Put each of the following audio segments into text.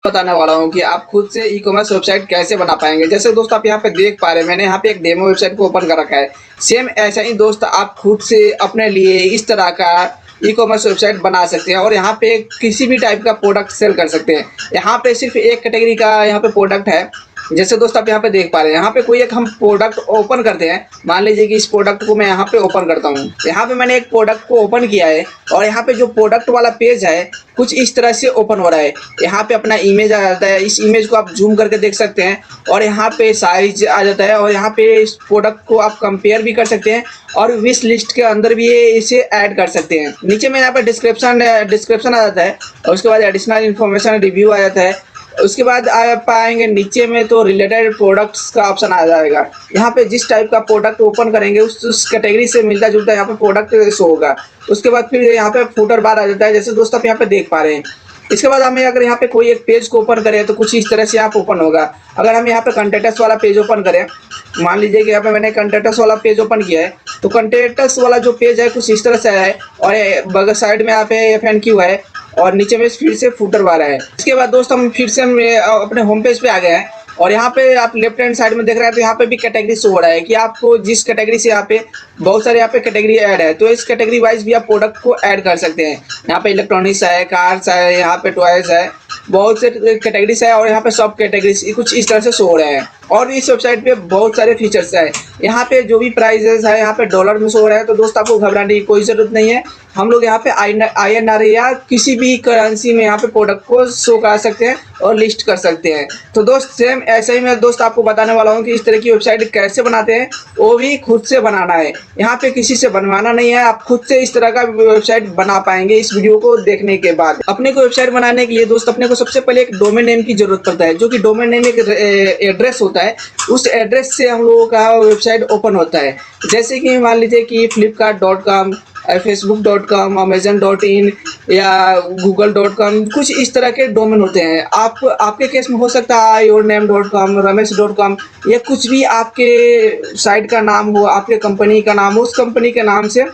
बताने वाला हूँ कि आप खुद से ई कॉमर्स वेबसाइट कैसे बना पाएंगे। जैसे दोस्त आप यहाँ पे देख पा रहे हैं, मैंने यहाँ पे एक डेमो वेबसाइट को ओपन कर रखा है। सेम ऐसा ही दोस्त आप खुद से अपने लिए इस तरह का ई कॉमर्स वेबसाइट बना सकते हैं और यहाँ पे किसी भी टाइप का प्रोडक्ट सेल कर सकते हैं। यहाँ पे सिर्फ एक कैटेगरी का यहाँ पे प्रोडक्ट है। जैसे दोस्त आप यहाँ पे देख पा रहे हैं, यहाँ पे कोई एक हम प्रोडक्ट ओपन करते हैं। मान लीजिए कि इस प्रोडक्ट को मैं यहाँ पे ओपन करता हूँ। यहाँ पे मैंने एक प्रोडक्ट को ओपन किया है और यहाँ पे जो प्रोडक्ट वाला पेज है कुछ इस तरह से ओपन हो रहा है। यहाँ पे अपना इमेज आ जाता है, इस इमेज को आप जूम करके देख सकते हैं और यहाँ पे साइज आ जाता है और यहाँ पे इस प्रोडक्ट को आप कंपेयर भी कर सकते हैं और विश लिस्ट के अंदर भी इसे ऐड कर सकते हैं। नीचे में यहाँ पे डिस्क्रिप्शन आ जाता है और उसके बाद एडिशनल इन्फॉर्मेशन रिव्यू आ जाता है। उसके बाद आप पाएंगे नीचे में तो रिलेटेड प्रोडक्ट्स का ऑप्शन आ जाएगा। यहाँ पे जिस टाइप का प्रोडक्ट ओपन करेंगे उस कैटेगरी से मिलता जुलता यहाँ पे प्रोडक्ट शो होगा। उसके बाद फिर यहाँ पे फुटर बार आ जाता है, जैसे दोस्तों आप यहाँ पे देख पा रहे हैं। इसके बाद हमें अगर यहाँ पे कोई एक पेज को ओपन करें तो कुछ इस तरह से यहाँ पे ओपन होगा। अगर हम यहाँ पे कंटेंट्स वाला पेज ओपन करें, मान लीजिए कि यहाँ पे मैंने कंटेंट्स वाला पेज ओपन किया है, तो कंटेंट्स वाला जो पेज है कुछ इस तरह से है और बगल साइड में यहाँ पे FAQ है और नीचे में फिर से फुटर बार है। इसके बाद दोस्त हम फिर से अपने होम पेज पे आ गए हैं और यहाँ पे आप लेफ्ट हैंड साइड में देख रहे हैं तो यहाँ पे भी कैटेगरी शो हो रहा है कि आपको जिस कैटेगरी से यहाँ पे बहुत सारे यहाँ पे कैटेगरी ऐड है, तो इस कैटेगरी वाइज भी आप प्रोडक्ट को ऐड कर सकते हैं। यहाँ पे इलेक्ट्रॉनिक्स है, कार्स है, यहाँ पे टॉयज है, बहुत से कैटेगरीज है और यहाँ पे सब कैटेगरीज कुछ इस तरह से शो हो रहे हैं। और इस वेबसाइट पे बहुत सारे फीचर्स है। यहाँ पे जो भी प्राइजेस है यहाँ पे डॉलर में शो हो रहा है, तो दोस्त आपको घबराने की कोई ज़रूरत नहीं है। हम लोग यहाँ पे INR या किसी भी करेंसी में यहाँ पे प्रोडक्ट को शो करा सकते हैं और लिस्ट कर सकते हैं। तो दोस्त सेम ऐसे ही मैं दोस्त आपको बताने वाला हूँ कि इस तरह की वेबसाइट कैसे बनाते हैं, वो भी खुद से बनाना है। यहाँ पे किसी से बनवाना नहीं है, आप खुद से इस तरह का वेबसाइट बना पाएंगे। इस वीडियो को देखने के बाद अपने को वेबसाइट बनाने के लिए दोस्त अपने को सबसे पहले एक डोमेन नेम की जरूरत पड़ता है, जो कि डोमेन नेम एक एड्रेस होता है। उस एड्रेस से हम लोगों का वेबसाइट ओपन होता है। जैसे कि मान लीजिए कि flipkart.com, facebook.com, amazon.in या google.com, कुछ इस तरह के डोमेन होते हैं। आपके केस में हो सकता है yourname.com, ramesh.com, या कुछ भी आपके साइट का नाम हो, आपके कंपनी का नाम हो, उस कंपनी के नाम से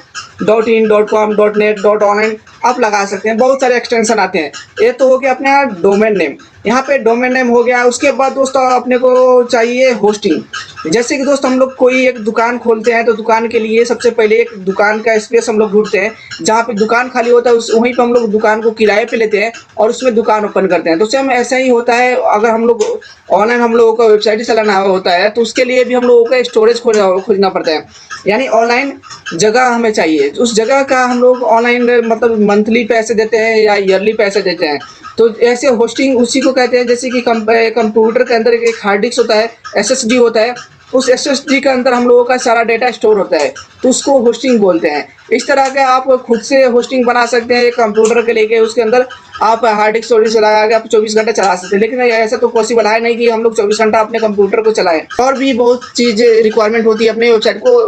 .in, .com, .net, .online आप लगा सकते हैं। बहुत सारे एक्सटेंशन आते हैं। ये तो हो गया अपना डोमेन नेम। यहाँ पे डोमेन नेम हो गया। उसके बाद दोस्तों अपने को चाहिए होस्टिंग। जैसे कि दोस्त हम लोग कोई एक दुकान खोलते हैं तो दुकान के लिए सबसे पहले एक दुकान का स्पेस हम लोग ढूंढते हैं। जहाँ पे दुकान खाली होता है वहीं पे हम लोग दुकान को किराए पे लेते हैं और उसमें दुकान ओपन करते हैं। तो सेम ऐसा ही होता है। अगर हम लोग ऑनलाइन हम लोगों का वेबसाइट चलाना होता है तो उसके लिए भी हम लोगों का स्टोरेज खोजना पड़ता है, यानी ऑनलाइन जगह हमें चाहिए। उस जगह का हम लोग ऑनलाइन मतलब मंथली पैसे देते हैं या ईयरली पैसे देते हैं। तो ऐसे होस्टिंग उसी को कहते हैं। जैसे कि कंप्यूटर के अंदर एक हार्ड डिस्क होता है, SSD होता है, उस SSD के अंदर हम लोगों का सारा डेटा स्टोर होता है, तो उसको होस्टिंग बोलते हैं। इस तरह के आप खुद से होस्टिंग बना सकते हैं एक कंप्यूटर के लेके। उसके अंदर आप हार्ड डिस्क स्टोरेज लगा के आप 24 घंटे चला सकते हैं, लेकिन ऐसा तो पॉसिबल है नहीं कि हम लोग 24 घंटा अपने कंप्यूटर को चलाएं। और भी बहुत चीज़ें रिक्वायरमेंट होती है अपने वेबसाइट को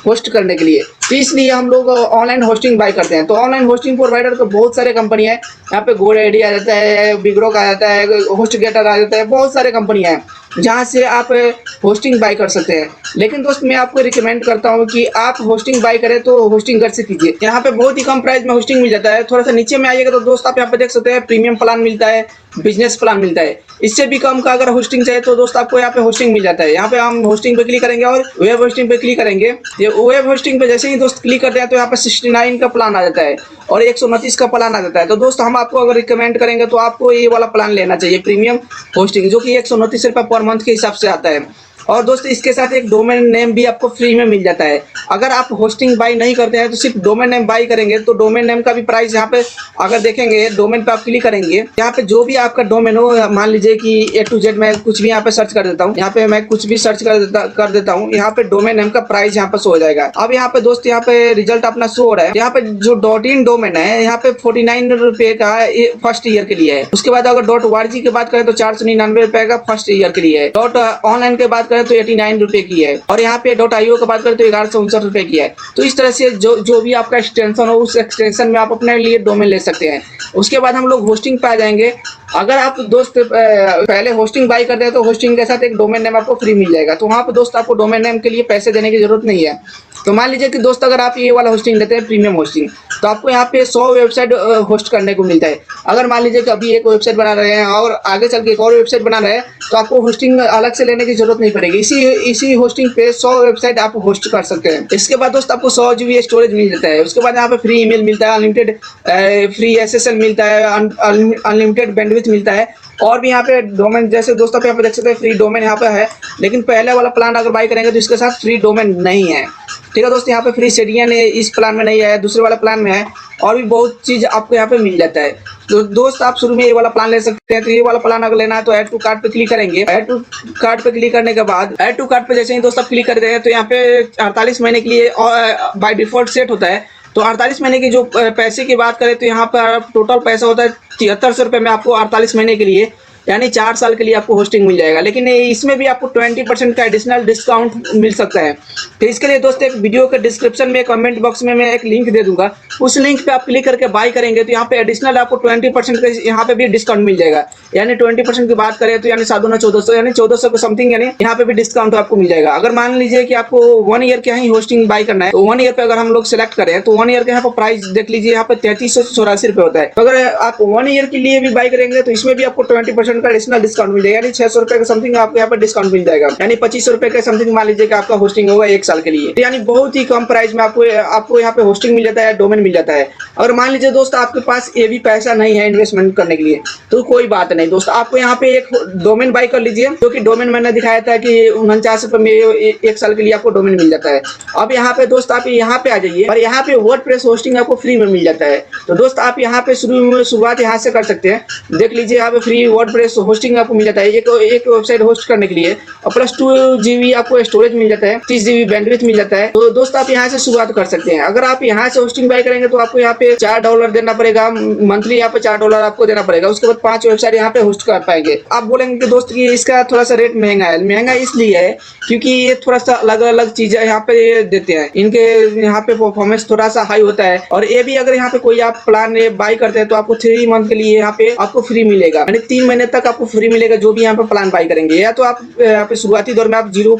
होस्ट करने के लिए, तो इसलिए हम लोग ऑनलाइन होस्टिंग बाय करते हैं। तो ऑनलाइन होस्टिंग प्रोवाइडर तो बहुत सारे कंपनी है। यहाँ पे GoDaddy आ जाता है, बिगरोक आ जाता है, HostGator आ जाता है, बहुत सारे कंपनियाँ हैं जहाँ से आप होस्टिंग बाय कर सकते हैं। लेकिन दोस्त मैं आपको रिकमेंड करता हूँ कि आप होस्टिंग बाय करें तो होस्टिंग घर से कीजिए। यहाँ पे बहुत ही कम प्राइस में होस्टिंग मिल जाता है। थोड़ा सा नीचे में आइएगा तो दोस्त आप यहाँ पे देख सकते हैं प्रीमियम प्लान मिलता है, बिजनेस प्लान मिलता है। इससे भी कम का अगर होस्टिंग चाहिए तो दोस्त आपको यहाँ पे होस्टिंग मिल जाता है। यहाँ पे हम होस्टिंग पे क्लिक करेंगे और वेब होस्टिंग पे क्लिक करेंगे। ये वेब होस्टिंग पे जैसे ही दोस्त क्लिक करते हैं तो यहाँ पे 69 का प्लान आ जाता है और 129 का प्लान आ जाता है। तो दोस्त हम आपको अगर रिकमेंड करेंगे तो आपको ये वाला प्लान लेना चाहिए, प्रीमियम होस्टिंग, जो कि 129 रुपये पर मंथ के हिसाब से आता है। और दोस्त इसके साथ एक डोमेन नेम भी आपको फ्री में मिल जाता है। अगर आप होस्टिंग बाई नहीं करते हैं तो सिर्फ डोमेन नेम बाई करेंगे तो डोमेन नेम का भी प्राइस यहाँ पे अगर देखेंगे, डोमेन पे आप क्लिक करेंगे, यहाँ पे जो भी आपका डोमेन हो, मान लीजिए कि A to Z मैं कुछ भी यहाँ पे सर्च कर देता हूँ। यहाँ पे मैं कुछ भी सर्च कर देता हूँ। यहाँ पे डोमेन नेम का प्राइस यहाँ पे शो हो जाएगा। अब यहाँ पे दोस्त यहाँ पे रिजल्ट अपना शो हो रहा है। यहाँ पे जो .in डोमेन है यहाँ पे 49 रुपये का फर्स्ट ईयर के लिए है। उसके बाद अगर .org की बात करें तो 499 रुपये का फर्स्ट ईयर के लिए है। .online की बात करें तो 89 रुपये की है। और यहाँ पे .io की बात करें तो 1169 रुपये की है। तो इस तरह से जो भी आपका एक्सटेंशन हो उस एक्सटेंशन में आप अपने लिए डोमेन ले सकते हैं। उसके बाद हम लोग होस्टिंग पे आ जाएंगे। अगर आप दोस्त पहले होस्टिंग बाई करते हैं तो होस्टिंग के साथ एक डोमेन नेम आपको फ्री मिल जाएगा। तो वहाँ पे दोस्त आपको डोमेन नेम के लिए पैसे देने की जरूरत नहीं है। तो मान लीजिए कि दोस्त अगर आप ये वाला होस्टिंग लेते हैं प्रीमियम होस्टिंग, तो आपको यहाँ पे 100 वेबसाइट होस्ट करने को मिलता है। अगर मान लीजिए कि अभी एक वेबसाइट बना रहे हैं और आगे चल के एक और वेबसाइट बना रहे हैं, तो आपको होस्टिंग अलग से लेने की जरूरत नहीं पड़ेगी। इसी होस्टिंग पे 100 वेबसाइट आप होस्ट कर सकते हैं। इसके बाद दोस्त आपको 100 GB स्टोरेज मिल जाता है। उसके बाद यहाँ पे फ्री ईमेल मिलता है, अनलिमिटेड फ्री SSL मिलता है, अनलिमिटेड बैंडविड्थ मिलता है। और भी यहाँ पे डोमेन, जैसे दोस्तों पे यहाँ पे देख सकते हैं फ्री डोमेन यहाँ पे है, लेकिन पहले वाला प्लान अगर बाई करेंगे तो इसके साथ फ्री डोमेन नहीं है। ठीक है दोस्तों, यहाँ पे फ्री सीडीएन इस प्लान में नहीं है, दूसरे वाला प्लान में है। और भी बहुत चीज़ आपको यहाँ पे मिल जाता है। तो दोस्त आप शुरू में ये वाला प्लान ले सकते हैं। तो ये वाला प्लान अगर लेना है तो ऐड टू कार्ट पे क्लिक करेंगे। ऐड टू कार्ट पे क्लिक करने के बाद ऐड टू कार्ट पे जैसे ही दोस्त आप क्लिक कर देंगे तो यहाँ पे 48 महीने के लिए बाय डिफॉल्ट सेट होता है। तो 48 महीने की जो पैसे की बात करें तो यहाँ पर टोटल पैसा होता है 7300 रुपये में आपको 48 महीने के लिए, यानी 4 साल के लिए आपको होस्टिंग मिल जाएगा। लेकिन इसमें भी आपको 20% का एडिशनल डिस्काउंट मिल सकता है। तो इसके लिए दोस्त एक वीडियो के डिस्क्रिप्शन में कमेंट बॉक्स में मैं एक लिंक दे दूंगा, उस लिंक पे आप क्लिक करके बाय करेंगे तो यहाँ पे एडिशनल आपको 20% का यहाँ पे भी डिस्काउंट मिल जाएगा। यानी 20% की बात करें तो यानी 1400 यानी 1400 के समथिंग यानी यहाँ पे भी डिस्काउंट आपको मिल जाएगा। अगर मान लीजिए कि आपको 1 ईयर के ही होस्टिंग बाय करना है तो 1 ईयर पे अगर हम लोग सेलेक्ट करें तो 1 ईयर के यहाँ पर प्राइस देख लीजिए, यहाँ पे 3384 रुपये होता है। तो अगर आप 1 ईयर के लिए भी बाय करेंगे तो इसमें भी आपको 20% का एडिशनल डिस्काउंट मिल जाएगा, यानी 600 रुपए के समथिंग आपको यहाँ पर डिस्काउंट मिल जाएगा। यानी 2500 रुपए के समथिंग मान लीजिए कि आपका होस्टिंग होगा 1 साल के लिए। तो यानी बहुत ही कम प्राइस में आपको यहाँ पे होस्टिंग मिल जाता है, डोमेन मिल जाता है। अगर मान लीजिए दोस्त आपके पास ये भी पैसा नहीं है इन्वेस्टमेंट करने के लिए तो कोई बात नहीं दोस्त, आपको यहाँ पे एक डोमेन बाय कर लीजिए, जो कि डोमेन मैंने दिखाया था कि 49 रुपए में 1 साल के लिए आपको डोमेन मिल जाता है। अब यहाँ पे दोस्त आप यहाँ पे आ जाइए और यहाँ पे वर्डप्रेस होस्टिंग आपको फ्री में मिल जाता है। तो दोस्त आप यहाँ पे शुरुआत यहाँ से कर सकते हैं। देख लीजिए यहाँ पे फ्री वर्डप्रेस होस्टिंग आपको मिल जाता है एक वेबसाइट होस्ट करने के लिए, और प्लस 2 GB आपको स्टोरेज मिल जाता है, 30 GB बैंडविड्थ मिल जाता है। तो दोस्त आप यहाँ से शुरुआत कर सकते हैं। अगर आप यहाँ से होस्टिंग बाय करेंगे तो आपको यहाँ पे $4 देना पड़ेगा मंथली, यहाँ पे $4 आपको देना पड़ेगा। उसके बाद 5 वेबसाइट यहाँ पे होस्ट कर पाएंगे। आप बोलेंगे कि दोस्त कि इसका थोड़ा सा रेट महंगा है। महंगा इसलिए है क्योंकि ये थोड़ा सा अलग अलग चीजें यहाँ पे देते हैं, इनके यहाँ पे परफॉर्मेंस थोड़ा सा हाई होता है। और ये भी अगर यहाँ पे कोई आप प्लान बाय करते हैं तो आपको 3 मंथ के लिए यहाँ पे आपको फ्री मिलेगा, यानी 3 महीने तक आपको फ्री मिलेगा जो भी यहाँ पे प्लान बाय करेंगे। या तो आप यहाँ पे शुरुआती दौर में आप 0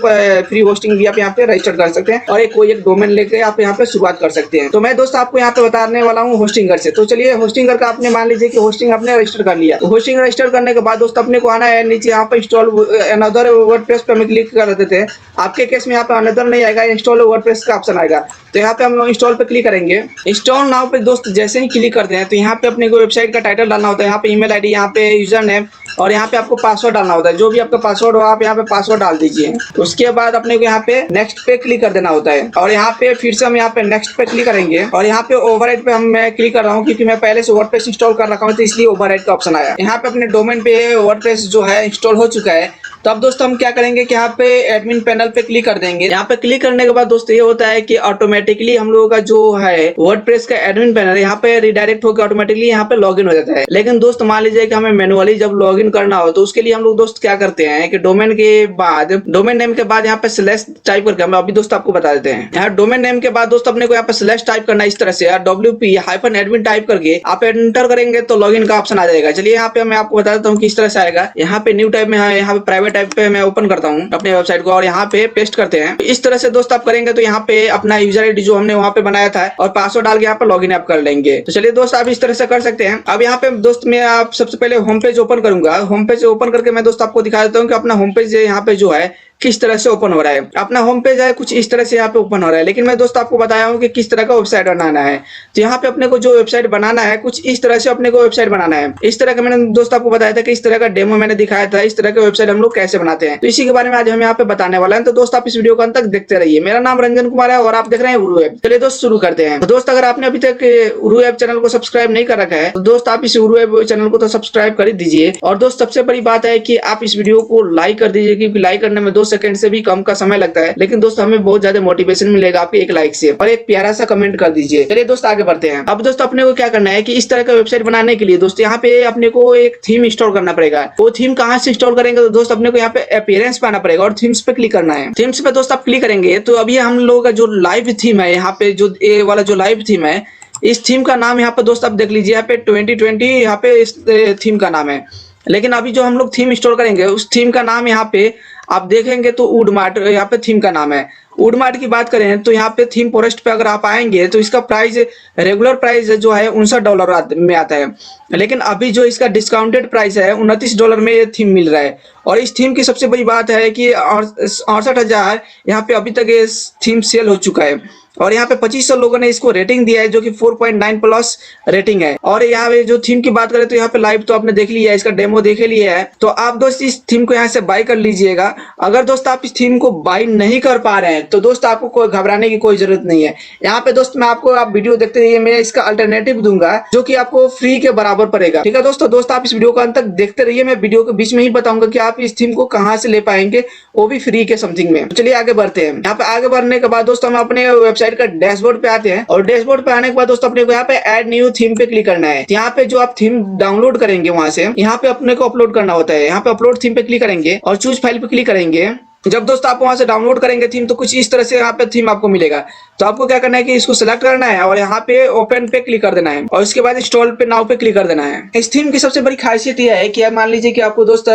फ्री होस्टिंग भी आप यहाँ पे रजिस्टर कर सकते हैं और कोई एक डोमेन लेके आप यहाँ पे शुरुआत कर सकते हैं। तो मैं दोस्त आपको यहाँ पे बताने वाला हूँ होस्टिंगर से। तो चलिए होस्टिंगर का आपने मान लीजिए कि होस्टिंग आपने रजिस्टर कर लिया। तो होस्टिंग रजिस्टर करने के बाद दोस्त अपने को आना है नीचे यहाँ पे इंस्टॉल अनदर वर्डप्रेस पे हम क्लिक कर देते हैं। आपके केस में यहाँ पे अनदर नहीं आएगा, इंस्टॉल वर्डप्रेस का ऑप्शन आएगा। तो यहाँ पे हम इंस्टॉल पे क्लिक करेंगे। इंस्टॉल नाउ पे दोस्त जैसे ही क्लिक करते हैं तो यहाँ पे अपने को वेबसाइट का टाइटल डालना होता है, यहाँ पे ईमेल आईडी, यहाँ पे यूजर नेम और यहाँ पे आपको पासवर्ड डालना होता है। जो भी आपका पासवर्ड हो आप यहाँ पे पासवर्ड डाल दीजिए। उसके बाद अपने को यहाँ पे नेक्स्ट पे क्लिक कर देना होता है और यहाँ पे फिर से हम यहाँ पे नेक्स्ट पे क्लिक करेंगे और यहाँ पे ओवरराइड पे मैं क्लिक कर रहा हूँ क्योंकि मैं पहले से वर्डप्रेस इंस्टॉल कर रखा हूँ तो इसलिए ओवरराइड का ऑप्शन आया। यहाँ पे अपने डोमेन पे वर्डप्रेस जो है इंस्टॉल हो चुका है। तो अब दोस्तों हम क्या करेंगे कि यहाँ पे एडमिन पैनल पे क्लिक कर देंगे। यहाँ पे क्लिक करने के बाद दोस्तों ये होता है कि ऑटोमेटिकली हम लोगों का जो है वर्डप्रेस का एडमिन पैनल यहाँ पे रिडायरेक्ट होकर ऑटोमेटिकली यहाँ पे लॉगिन हो जाता है। लेकिन दोस्त मान लीजिए कि हमें मैनुअली जब लॉगिन करना हो तो उसके लिए हम लोग दोस्त क्या करते हैं कि डोमेन के बाद डोमेन नेम के बाद यहाँ पे स्लैश टाइप करके हम अभी दोस्त आपको बता देते हैं। यहाँ डोमेन नेम के बाद दोस्त अपने को यहाँ पे स्लैश टाइप करना इस तरह से WP-admin टाइप करके आप एंटर करेंगे तो लॉगिन का ऑप्शन आ जाएगा। चलिए यहाँ पे मैं आपको बता देता हूँ किस तरह से आएगा। यहाँ पे न्यू टाइप में है, यहाँ पे प्राइवेट टाइप पे मैं ओपन करता हूँ अपने वेबसाइट को और यहाँ पे पेस्ट करते हैं। इस तरह से दोस्त आप करेंगे तो यहाँ पे अपना यूजर आईडी जो हमने वहाँ पे बनाया था और पासवर्ड डाल के यहाँ पे लॉगिन आप कर लेंगे। तो चलिए दोस्त आप इस तरह से कर सकते हैं। अब यहाँ पे दोस्त मैं आप सबसे पहले होम पेज ओपन करूंगा। होम पेज ओपन करके मैं दोस्त आपको दिखा देता हूँ कि अपना होम पेज यहाँ पे जो है किस तरह से ओपन हो रहा है। अपना होम पेज है कुछ इस तरह से यहाँ पे ओपन हो रहा है, लेकिन मैं दोस्त आपको बताया हूँ कि किस तरह का वेबसाइट बनाना है। तो यहाँ पे अपने को जो वेबसाइट बनाना है कुछ इस तरह से अपने को वेबसाइट बनाना है। इस तरह का मैंने दोस्त आपको बताया था कि इस तरह का डेमो मैंने दिखाया था, इस तरह का वेबसाइट हम लोग कैसे बनाते हैं। तो इसी के बारे में आज हम यहाँ पे बताने वाला है। तो दोस्त आप इस वीडियो को अंत तक देखते रहिए। मेरा नाम रंजन कुमार है और आप देख रहे हैं उरू ऐप। चलिए दोस्त शुरू करते हैं। तो दोस्त अगर आपने अभी तक उरू ऐप चैनल को सब्सक्राइब नहीं कर रखा है तो दोस्त आप इस उरू ऐप चैनल को तो सब्सक्राइब कर दीजिए। और दोस्त सबसे बड़ी बात है कि आप इस वीडियो को लाइक कर दीजिए, क्योंकि लाइक करने में 2 सेकंड से भी कम का समय लगता है, लेकिन दोस्त हमें बहुत ज्यादा मोटिवेशन मिलेगा आपके एक लाइक से। और एक प्यारा सा कमेंट कर दीजिए। चलिए दोस्त आगे बढ़ते हैं। अब दोस्त अपने को क्या करना है कि इस तरह का वेबसाइट बनाने के लिए दोस्त यहाँ पे अपने को एक थीम इंस्टॉल करना पड़ेगा। वो थीम कहाँ से इंस्टॉल करेंगे तो दोस्त अपने को यहाँ पे अपीयरेंस पे आना पड़ेगा और थीम्स पे क्लिक करना है। थीम्स पे दोस्त आप क्लिक करेंगे तो अभी हम लोगों का जो लाइव थीम है यहाँ पे जो ये वाला जो लाइव थीम है, इस थीम का नाम यहाँ पे दोस्त आप देख लीजिए, यहाँ पे 2020 यहाँ पे इस थीम का नाम है। लेकिन अभी जो हम लोग थीम इंस्टॉल करेंगे उस थीम का नाम यहाँ पे आप देखेंगे तो वुडमार्ट यहाँ पे थीम का नाम है। वुडमार्ट की बात करें तो यहाँ पे थीम फॉरेस्ट पे अगर आप आएंगे तो इसका प्राइस, रेगुलर प्राइस जो है $59 में आता है, लेकिन अभी जो इसका डिस्काउंटेड प्राइस है $29 में ये थीम मिल रहा है। और इस थीम की सबसे बड़ी बात है कि 68,000 यहाँ पे अभी तक ये थीम सेल हो चुका है। और यहाँ पे 2500 लोगों ने इसको रेटिंग दिया है, जो कि 4.9 प्लस रेटिंग है। और यहाँ पे जो थीम की बात करें तो यहाँ पे लाइव तो आपने देख लिया है, इसका डेमो देख लिया है। तो आप दोस्त इस थीम को यहाँ से बाय कर लीजिएगा। अगर दोस्त आप इस थीम को बाय नहीं कर पा रहे हैं तो दोस्त आपको कोई घबराने की कोई जरूरत नहीं है। यहाँ पे दोस्त मैं आपको, आप वीडियो देखते रहिए, मैं इसका अल्टरनेटिव दूंगा जो कि आपको फ्री के बराबर पड़ेगा। ठीक है दोस्त आप इस वीडियो को अंत तक देखते रहिए। मैं वीडियो के बीच में ही बताऊंगा कि आप इस थीम को कहाँ से ले पाएंगे, वो भी फ्री के समथिंग में। चलिए आगे बढ़ते हैं। यहाँ पे आगे बढ़ने के बाद दोस्तों हम अपने वेबसाइट का डैशबोर्ड पे आते हैं। और डैशबोर्ड पे आने के बाद दोस्तों अपने को यहाँ पे ऐड न्यू थीम पे क्लिक करना है। यहाँ पे जो आप थीम डाउनलोड करेंगे वहां से यहाँ पे अपने को अपलोड करना होता है। यहाँ पे अपलोड थीम पे क्लिक करेंगे और चूज फाइल पे क्लिक करेंगे। जब दोस्त आप वहां से डाउनलोड करेंगे थीम तो कुछ इस तरह से यहाँ पे थीम आपको मिलेगा। तो आपको क्या करना है कि इसको सिलेक्ट करना है और यहाँ पे ओपन पे क्लिक कर देना है और उसके बाद इंस्टॉल पे नाउ पे क्लिक कर देना है। इस थीम की सबसे बड़ी खासियत यह है कि मान लीजिए कि आपको दोस्त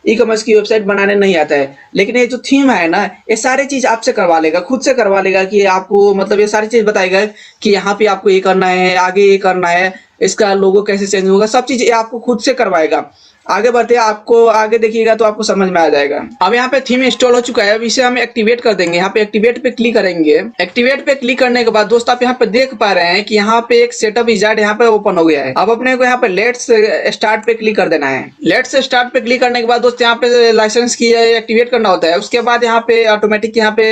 ई कॉमर्स की वेबसाइट बनाने नहीं आता है, लेकिन ये जो थीम है ना, ये सारी चीज आपसे करवा लेगा, खुद से करवा लेगा। कि आपको मतलब ये सारी चीज बताएगा कि यहाँ पे आपको ये करना है, आगे ये करना है, इसका लोगो कैसे चेंज होगा, सब चीज ये आपको खुद से करवाएगा। आगे बढ़ते हैं, आपको आगे देखिएगा तो आपको समझ में आ जाएगा। अब यहाँ पे थीम इंस्टॉल हो चुका है, अब इसे हम एक्टिवेट कर देंगे। यहाँ पे एक्टिवेट पे क्लिक करेंगे। एक्टिवेट पे क्लिक करने के बाद दोस्त आप यहाँ पे देख पा रहे हैं कि यहाँ पे एक सेटअप विजार्ड यहाँ पे ओपन हो गया है। अब अपने को यहाँ पे लेट्स स्टार्ट पे क्लिक कर देना है। लेट्स स्टार्ट पे क्लिक करने के बाद दोस्त यहाँ पे लाइसेंस की एक्टिवेट करना होता है। उसके बाद यहाँ पे ऑटोमेटिक यहाँ पे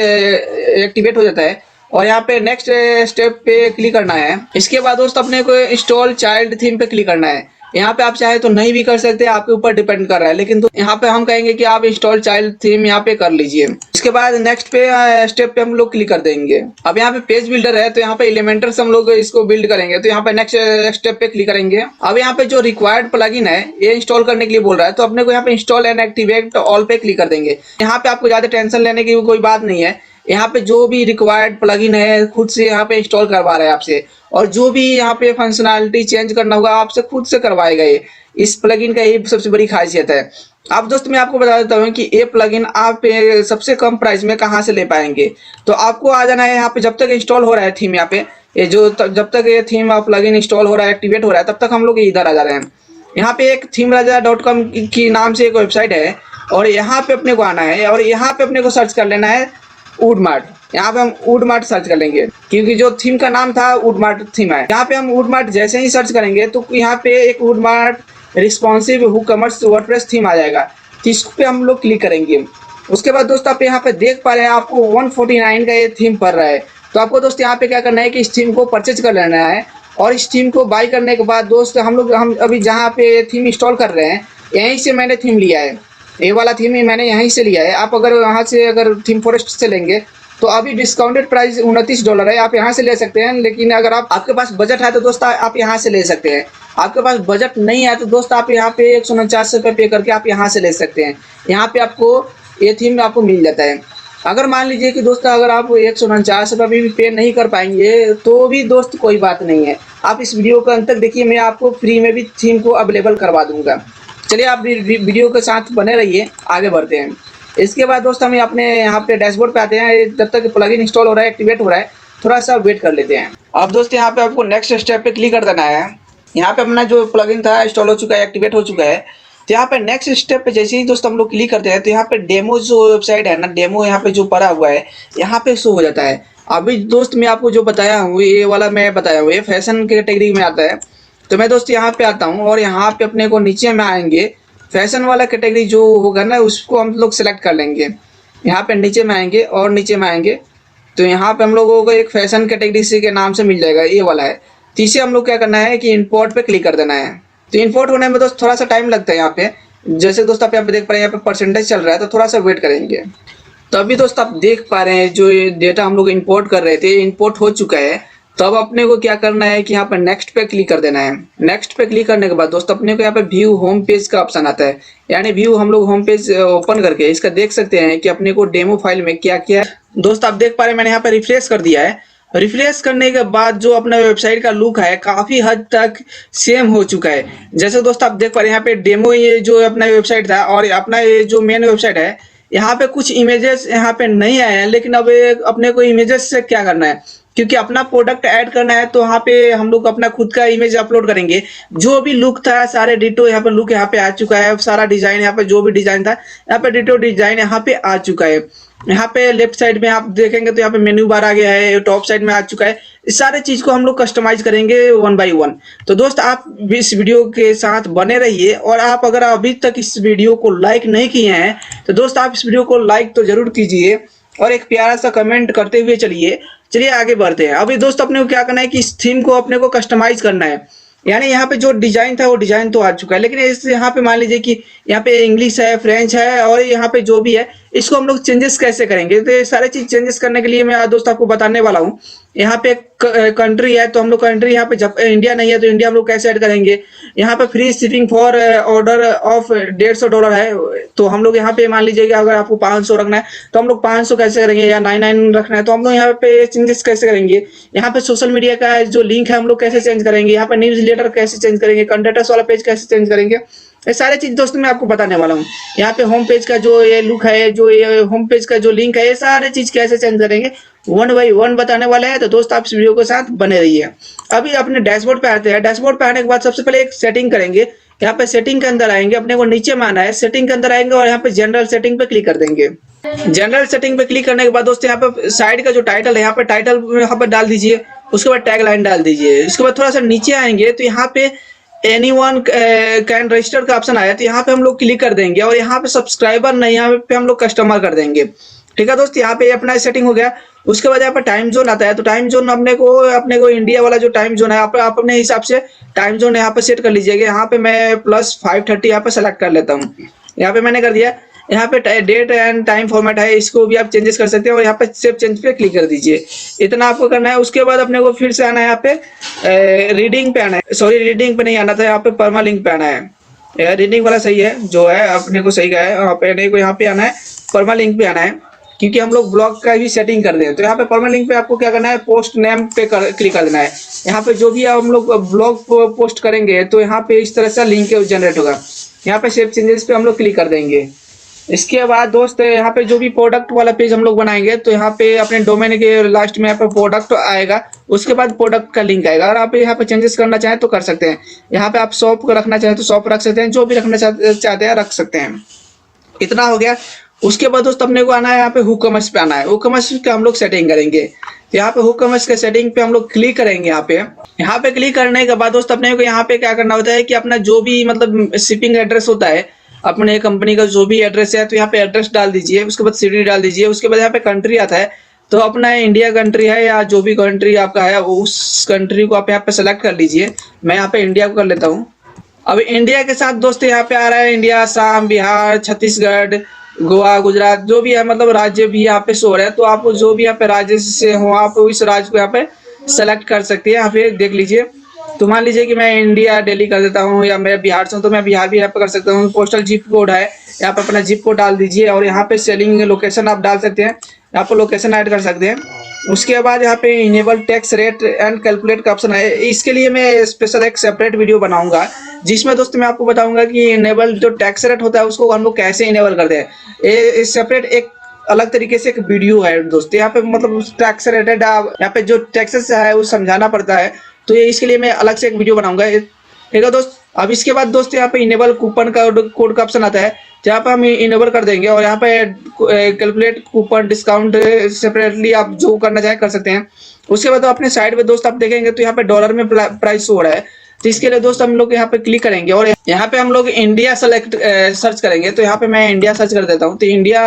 एक्टिवेट हो जाता है और यहाँ पे नेक्स्ट स्टेप पे क्लिक करना है। इसके बाद दोस्त अपने को इंस्टॉल चाइल्ड थीम पे क्लिक करना है। यहाँ पे आप चाहे तो नहीं भी कर सकते, आपके ऊपर डिपेंड कर रहा है, लेकिन तो यहाँ पे हम कहेंगे कि आप इंस्टॉल चाइल्ड थीम यहाँ पे कर लीजिए। इसके बाद नेक्स्ट पे स्टेप पे हम लोग क्लिक कर देंगे। अब यहाँ पे पेज बिल्डर है तो यहाँ पे एलिमेंटर से हम लोग इसको बिल्ड करेंगे। तो यहाँ पे नेक्स्ट स्टेप पे क्लिक करेंगे। अब यहाँ पे जो रिक्वायर्ड प्लगइन है ये इंस्टॉल करने के लिए बोल रहा है, तो अपने को यहाँ पे इंस्टॉल एंड एक्टिवेट ऑल पे क्लिक कर देंगे। यहाँ पे आपको ज्यादा टेंशन लेने की कोई बात नहीं है। यहाँ पे जो भी रिक्वायर्ड प्लगइन है खुद से यहाँ पे इंस्टॉल करवा रहा है आपसे, और जो भी यहाँ पे फंक्शनैलिटी चेंज करना होगा आपसे खुद से करवाएगा। ये इस प्लगइन का ये सबसे बड़ी खासियत है। अब दोस्त मैं आपको बता देता हूँ कि ये प्लगइन आप सबसे कम प्राइस में कहाँ से ले पाएंगे। तो आपको आ जाना है यहाँ पे, जब तक इंस्टॉल हो रहा है थीम, यहाँ पे ये जो जब तक ये थीम प्लगइन इंस्टॉल हो रहा है, एक्टिवेट हो रहा है, तब तक हम लोग इधर आ जा रहे हैं। यहाँ पे एक themeraja.com की नाम से एक वेबसाइट है और यहाँ पे अपने को आना है और यहाँ पे अपने को सर्च कर लेना है वुडमार्ट। यहाँ पे हम वुडमार्ट सर्च कर लेंगे क्योंकि जो थीम का नाम था वुडमार्ट थीम है। यहाँ पे हम वुडमार्ट जैसे ही सर्च करेंगे तो यहाँ पे एक वुडमार्ट रिस्पॉन्सिव वूकॉमर्स वर्डप्रेस थीम आ जाएगा। तो इस पे हम लोग क्लिक करेंगे। उसके बाद दोस्त आप यहाँ पे देख पा रहे हैं आपको 149 का ये थीम पड़ रहा है। तो आपको दोस्त यहाँ पे क्या करना है कि इस थीम को परचेज कर लेना है और इस थीम को बाय करने के बाद दोस्त हम अभी जहाँ पे थीम इंस्टॉल कर रहे हैं यहीं से मैंने थीम लिया है। ये वाला थीम ही मैंने यहीं से लिया है। आप अगर यहाँ से अगर थीम फॉरेस्ट से लेंगे तो अभी डिस्काउंटेड प्राइस $29 है, आप यहाँ से ले सकते हैं। लेकिन अगर आपके पास बजट है तो दोस्त आप यहाँ से ले सकते हैं। आपके पास बजट नहीं है तो दोस्त आप यहाँ पे 149 रुपये पे करके आप यहाँ से ले सकते हैं। यहाँ पे आपको ये थीम आपको मिल जाता है। अगर मान लीजिए कि दोस्त अगर आप 149 रुपये भी पे नहीं कर पाएंगे तो भी दोस्त कोई बात नहीं है, आप इस वीडियो को अंत तक देखिए, मैं आपको फ्री में भी थीम को अवेलेबल करवा दूंगा। चलिए आप वीडियो के साथ बने रहिए, आगे बढ़ते हैं। इसके बाद दोस्त हम अपने यहाँ पे डैशबोर्ड पे आते हैं। जब तक प्लगइन इंस्टॉल हो रहा है, एक्टिवेट हो रहा है, थोड़ा सा वेट कर लेते हैं। अब दोस्त यहाँ पे आपको नेक्स्ट स्टेप पे क्लिक कर देना है। यहाँ पे अपना जो प्लगइन था इंस्टॉल हो चुका है, एक्टिवेट हो चुका है। तो यहाँ पे नेक्स्ट स्टेप पे जैसे ही दोस्त हम लोग क्लिक करते हैं तो यहाँ पे डेमो जो वेबसाइट है ना, डेमो यहाँ पे जो पड़ा हुआ है यहाँ पे शो हो जाता है। अभी दोस्त मैं आपको जो बताया हूँ ये वाला मैं बताया हूँ, ये फैशन कैटेगरी में आता है। तो मैं दोस्त यहाँ पे आता हूँ और यहाँ पे अपने को नीचे में आएंगे, फैशन वाला कैटेगरी जो होगा ना उसको हम लोग सेलेक्ट कर लेंगे। यहाँ पे नीचे में आएंगे और नीचे में आएंगे तो यहाँ पे हम लोगों को एक फैशन कैटेगरी से के नाम से मिल जाएगा, ये वाला है। तो इसे हम लोग क्या करना है कि इंपोर्ट पे क्लिक कर देना है। तो इंपोर्ट होने में दोस्त थोड़ा सा टाइम लगता है। यहाँ पे जैसे दोस्त आप यहाँ पे देख पा रहे हैं यहाँ पे परसेंटेज चल रहा है, तो थोड़ा सा वेट करेंगे। तो अभी दोस्त आप देख पा रहे हैं जो डेटा हम लोग इंपोर्ट कर रहे थे इंपोर्ट हो चुका है। तो अब अपने को क्या करना है कि यहाँ पे नेक्स्ट पे क्लिक कर देना है। नेक्स्ट पे क्लिक करने के बाद दोस्त अपने को यहाँ पे व्यू होम पेज का ऑप्शन आता है, यानी व्यू हम लोग होम पेज ओपन करके इसका देख सकते हैं कि अपने को डेमो फाइल में क्या क्या है। दोस्त आप देख पा रहे हैं मैंने यहाँ पे रिफ्रेश कर दिया है। रिफ्रेश करने के बाद जो अपना वेबसाइट का लुक है काफी हद तक सेम हो चुका है। जैसे दोस्त आप देख पा रहे हैं यहाँ पे डेमो ये जो अपना वेबसाइट था और अपना ये जो मेन वेबसाइट है यहाँ पे कुछ इमेजेस यहाँ पे नहीं आए हैं, लेकिन अब अपने को इमेजेस से क्या करना है, क्योंकि अपना प्रोडक्ट ऐड करना है तो यहाँ पे हम लोग अपना खुद का इमेज अपलोड करेंगे। जो भी लुक था सारे डिटो यहाँ पे लुक यहाँ पे आ चुका है, सारा डिजाइन यहाँ पे जो भी डिजाइन था यहाँ पे डिटो डिजाइन यहाँ पे आ चुका है। यहाँ पे लेफ्ट साइड में आप देखेंगे तो यहाँ पे मेन्यू बार आ गया है, टॉप साइड में आ चुका है। इस सारे चीज को हम लोग कस्टमाइज करेंगे 1 बाय 1। तो दोस्त आप भी इस वीडियो के साथ बने रहिए, और आप अगर अभी तक इस वीडियो को लाइक नहीं किए हैं तो दोस्त आप इस वीडियो को लाइक तो जरूर कीजिए और एक प्यारा सा कमेंट करते हुए चलिए आगे बढ़ते हैं। अभी दोस्त अपने को क्या करना है कि इस थीम को अपने को कस्टमाइज करना है। यानी यहाँ पे जो डिजाइन था वो डिजाइन तो आ चुका है, लेकिन इस यहाँ पे मान लीजिए कि यहाँ पे इंग्लिश है, फ्रेंच है, और यहाँ पे जो भी है इसको हम लोग चेंजेस कैसे करेंगे। तो ये सारे चीज चेंजेस करने के लिए मैं दोस्त आपको बताने वाला हूँ। यहाँ पे कंट्री है तो हम लोग कंट्री यहाँ पे इंडिया नहीं है तो इंडिया हम लोग कैसे ऐड करेंगे। यहाँ पे free shipping for order of $150 है, तो हम लोग यहाँ पे मान लीजिए कि अगर आपको 500 रखना है तो हम लोग 500 कैसे करेंगे, या 99 रखना है तो हम लोग यहाँ पे चेंजेस कैसे करेंगे। यहाँ पे सोशल मीडिया का जो लिंक है हम लोग कैसे चेंज करेंगे, यहाँ पे न्यूज लेटर कैसे चेंज करेंगे, कंटेंट्स वाला पेज कैसे चेंज करेंगे, ये सारे चीज दोस्तों मैं आपको बताने वाला हूँ। यहाँ पे होम पेज का जो ये लुक है, जो ये होम पेज का जो लिंक है, ये सारे चीज कैसे चेंज करेंगे 1 बाय 1 बताने वाले हैं। तो दोस्त आप इस वीडियो के साथ बने रहिए। अभी अपने डैशबोर्ड पे आते हैं। डैशबोर्ड पे आने के बाद सबसे पहले एक सेटिंग करेंगे। यहाँ पे सेटिंग के अंदर आएंगे, अपने को नीचे में आना है, सेटिंग के अंदर आएंगे और यहाँ पे जनरल सेटिंग पे क्लिक कर देंगे। जनरल सेटिंग पे क्लिक करने के बाद दोस्तों यहाँ पे साइड का जो टाइटल है, यहाँ पे टाइटल यहाँ पे डाल दीजिए, उसके बाद टैग लाइन डाल दीजिए। इसके बाद थोड़ा सा नीचे आएंगे तो यहाँ पे एनीवन कैन रजिस्टर का ऑप्शन आया, तो यहाँ पे हम लोग क्लिक कर देंगे और यहाँ पे सब्सक्राइबर नहीं, यहाँ पे हम लोग कस्टमर कर देंगे। ठीक है दोस्त, यहाँ पे अपना सेटिंग हो गया। उसके बाद यहाँ पे टाइम जोन आता है, तो टाइम जोन अपने को इंडिया वाला जो टाइम जोन है आप अपने हिसाब से टाइम जोन यहाँ पे सेट कर लीजिएगा। यहाँ पे मैं +5:30 यहाँ पे सेलेक्ट कर लेता हूँ। यहाँ पे मैंने कर दिया। यहाँ पे डेट एंड टाइम फॉर्मेट है, इसको भी आप चेंजेस कर सकते हैं और यहाँ पे सेव चेंज पे क्लिक कर दीजिए। इतना आपको करना है। उसके बाद अपने को फिर से आना है, यहाँ पे रीडिंग पे आना है। सॉरी, रीडिंग पे नहीं आना था, यहाँ पे परमालिंक पे आना है। रीडिंग वाला सही है, जो है अपने को सही का है। अपने को यहाँ पे आना है, परमालिंक पे आना है, क्योंकि हम लोग ब्लॉग का भी सेटिंग कर दें। तो यहाँ पे परमालिंक पे आपको क्या करना है, पोस्ट नेम पे क्लिक कर देना है। यहाँ पे जो भी हम लोग ब्लॉग पोस्ट करेंगे तो यहाँ पे इस तरह से लिंक जनरेट होगा। यहाँ पे सेव चेंजेस पे हम लोग क्लिक कर देंगे। इसके बाद दोस्त यहाँ पे जो भी प्रोडक्ट वाला पेज हम लोग बनाएंगे तो यहाँ पे अपने डोमेन के लास्ट में यहाँ पे प्रोडक्ट आएगा, उसके बाद प्रोडक्ट का लिंक आएगा। अगर आप यहाँ पे चेंजेस करना चाहें तो कर सकते हैं। यहाँ पे आप शॉप को रखना चाहें तो शॉप रख सकते हैं, जो भी रखना चाहते हैं रख सकते हैं। इतना हो गया। उसके बाद दोस्त अपने को आना है, यहाँ पे हुक कॉमर्स पे आना है। हुक कॉमर्स का हम लोग सेटिंग करेंगे। यहाँ पे हुक कॉमर्स के सेटिंग पे हम लोग क्लिक करेंगे। यहाँ पे क्लिक करने के बाद दोस्त अपने को यहाँ पे क्या करना होता है कि अपना जो भी मतलब शिपिंग एड्रेस होता है, अपने कंपनी का जो भी एड्रेस है, तो यहाँ पे एड्रेस डाल दीजिए। उसके बाद सिटी डाल दीजिए। उसके बाद यहाँ पे कंट्री आता है, तो अपना इंडिया कंट्री है या जो भी कंट्री आपका है उस कंट्री को आप यहाँ पे सेलेक्ट कर लीजिए। मैं यहाँ पे इंडिया को कर लेता हूँ। अब इंडिया के साथ दोस्त यहाँ पे आ रहा है इंडिया, असम, बिहार, छत्तीसगढ़, गोवा, गुजरात, जो भी है मतलब राज्य भी यहाँ पे शो रहा है। तो आप जो भी यहाँ पे राज्य से हो आप इस राज्य को यहाँ पे सेलेक्ट कर सकते हैं। यहाँ पे देख लीजिए। तो मान लीजिए कि मैं इंडिया दिल्ली कर देता हूँ, या मैं बिहार से हूँ तो मैं बिहार भी यहाँ पे कर सकता हूँ। पोस्टल जिप कोड है, यहाँ पे अपना जिप कोड डाल दीजिए और यहाँ पे सेलिंग लोकेशन आप डाल सकते हैं, यहाँ पे लोकेशन ऐड कर सकते हैं। उसके बाद यहाँ पे enable tax rate and calculate का ऑप्शन है। इसके लिए मैं स्पेशल एक सेपरेट वीडियो बनाऊंगा, जिसमें दोस्तों मैं आपको बताऊंगा कि इनेबल जो टैक्स रेट होता है उसको हम लोग कैसे इनेबल करते हैं। ये सेपरेट एक अलग तरीके से एक वीडियो है दोस्त। यहाँ पे मतलब टैक्स रेटेड यहाँ पे जो टैक्सेस है वो समझाना पड़ता है, तो ये इसके लिए मैं अलग से एक वीडियो बनाऊंगा। ठीक है दोस्त। अब इसके बाद दोस्त यहाँ पे इनेबल कूपन का कोड का ऑप्शन आता है, जहाँ पे हम इनेबल कर देंगे और यहाँ पे कैलकुलेट कूपन डिस्काउंट सेपरेटली आप जो करना चाहे कर सकते हैं। उसके बाद अपने साइड पे दोस्त आप देखेंगे तो यहाँ पे डॉलर में प्राइस हो रहा है, तो इसके लिए दोस्त हम लोग यहाँ पे क्लिक करेंगे और यहाँ पे हम लोग इंडिया सेलेक्ट सर्च करेंगे। तो यहाँ पे मैं इंडिया सर्च कर देता हूँ। तो इंडिया,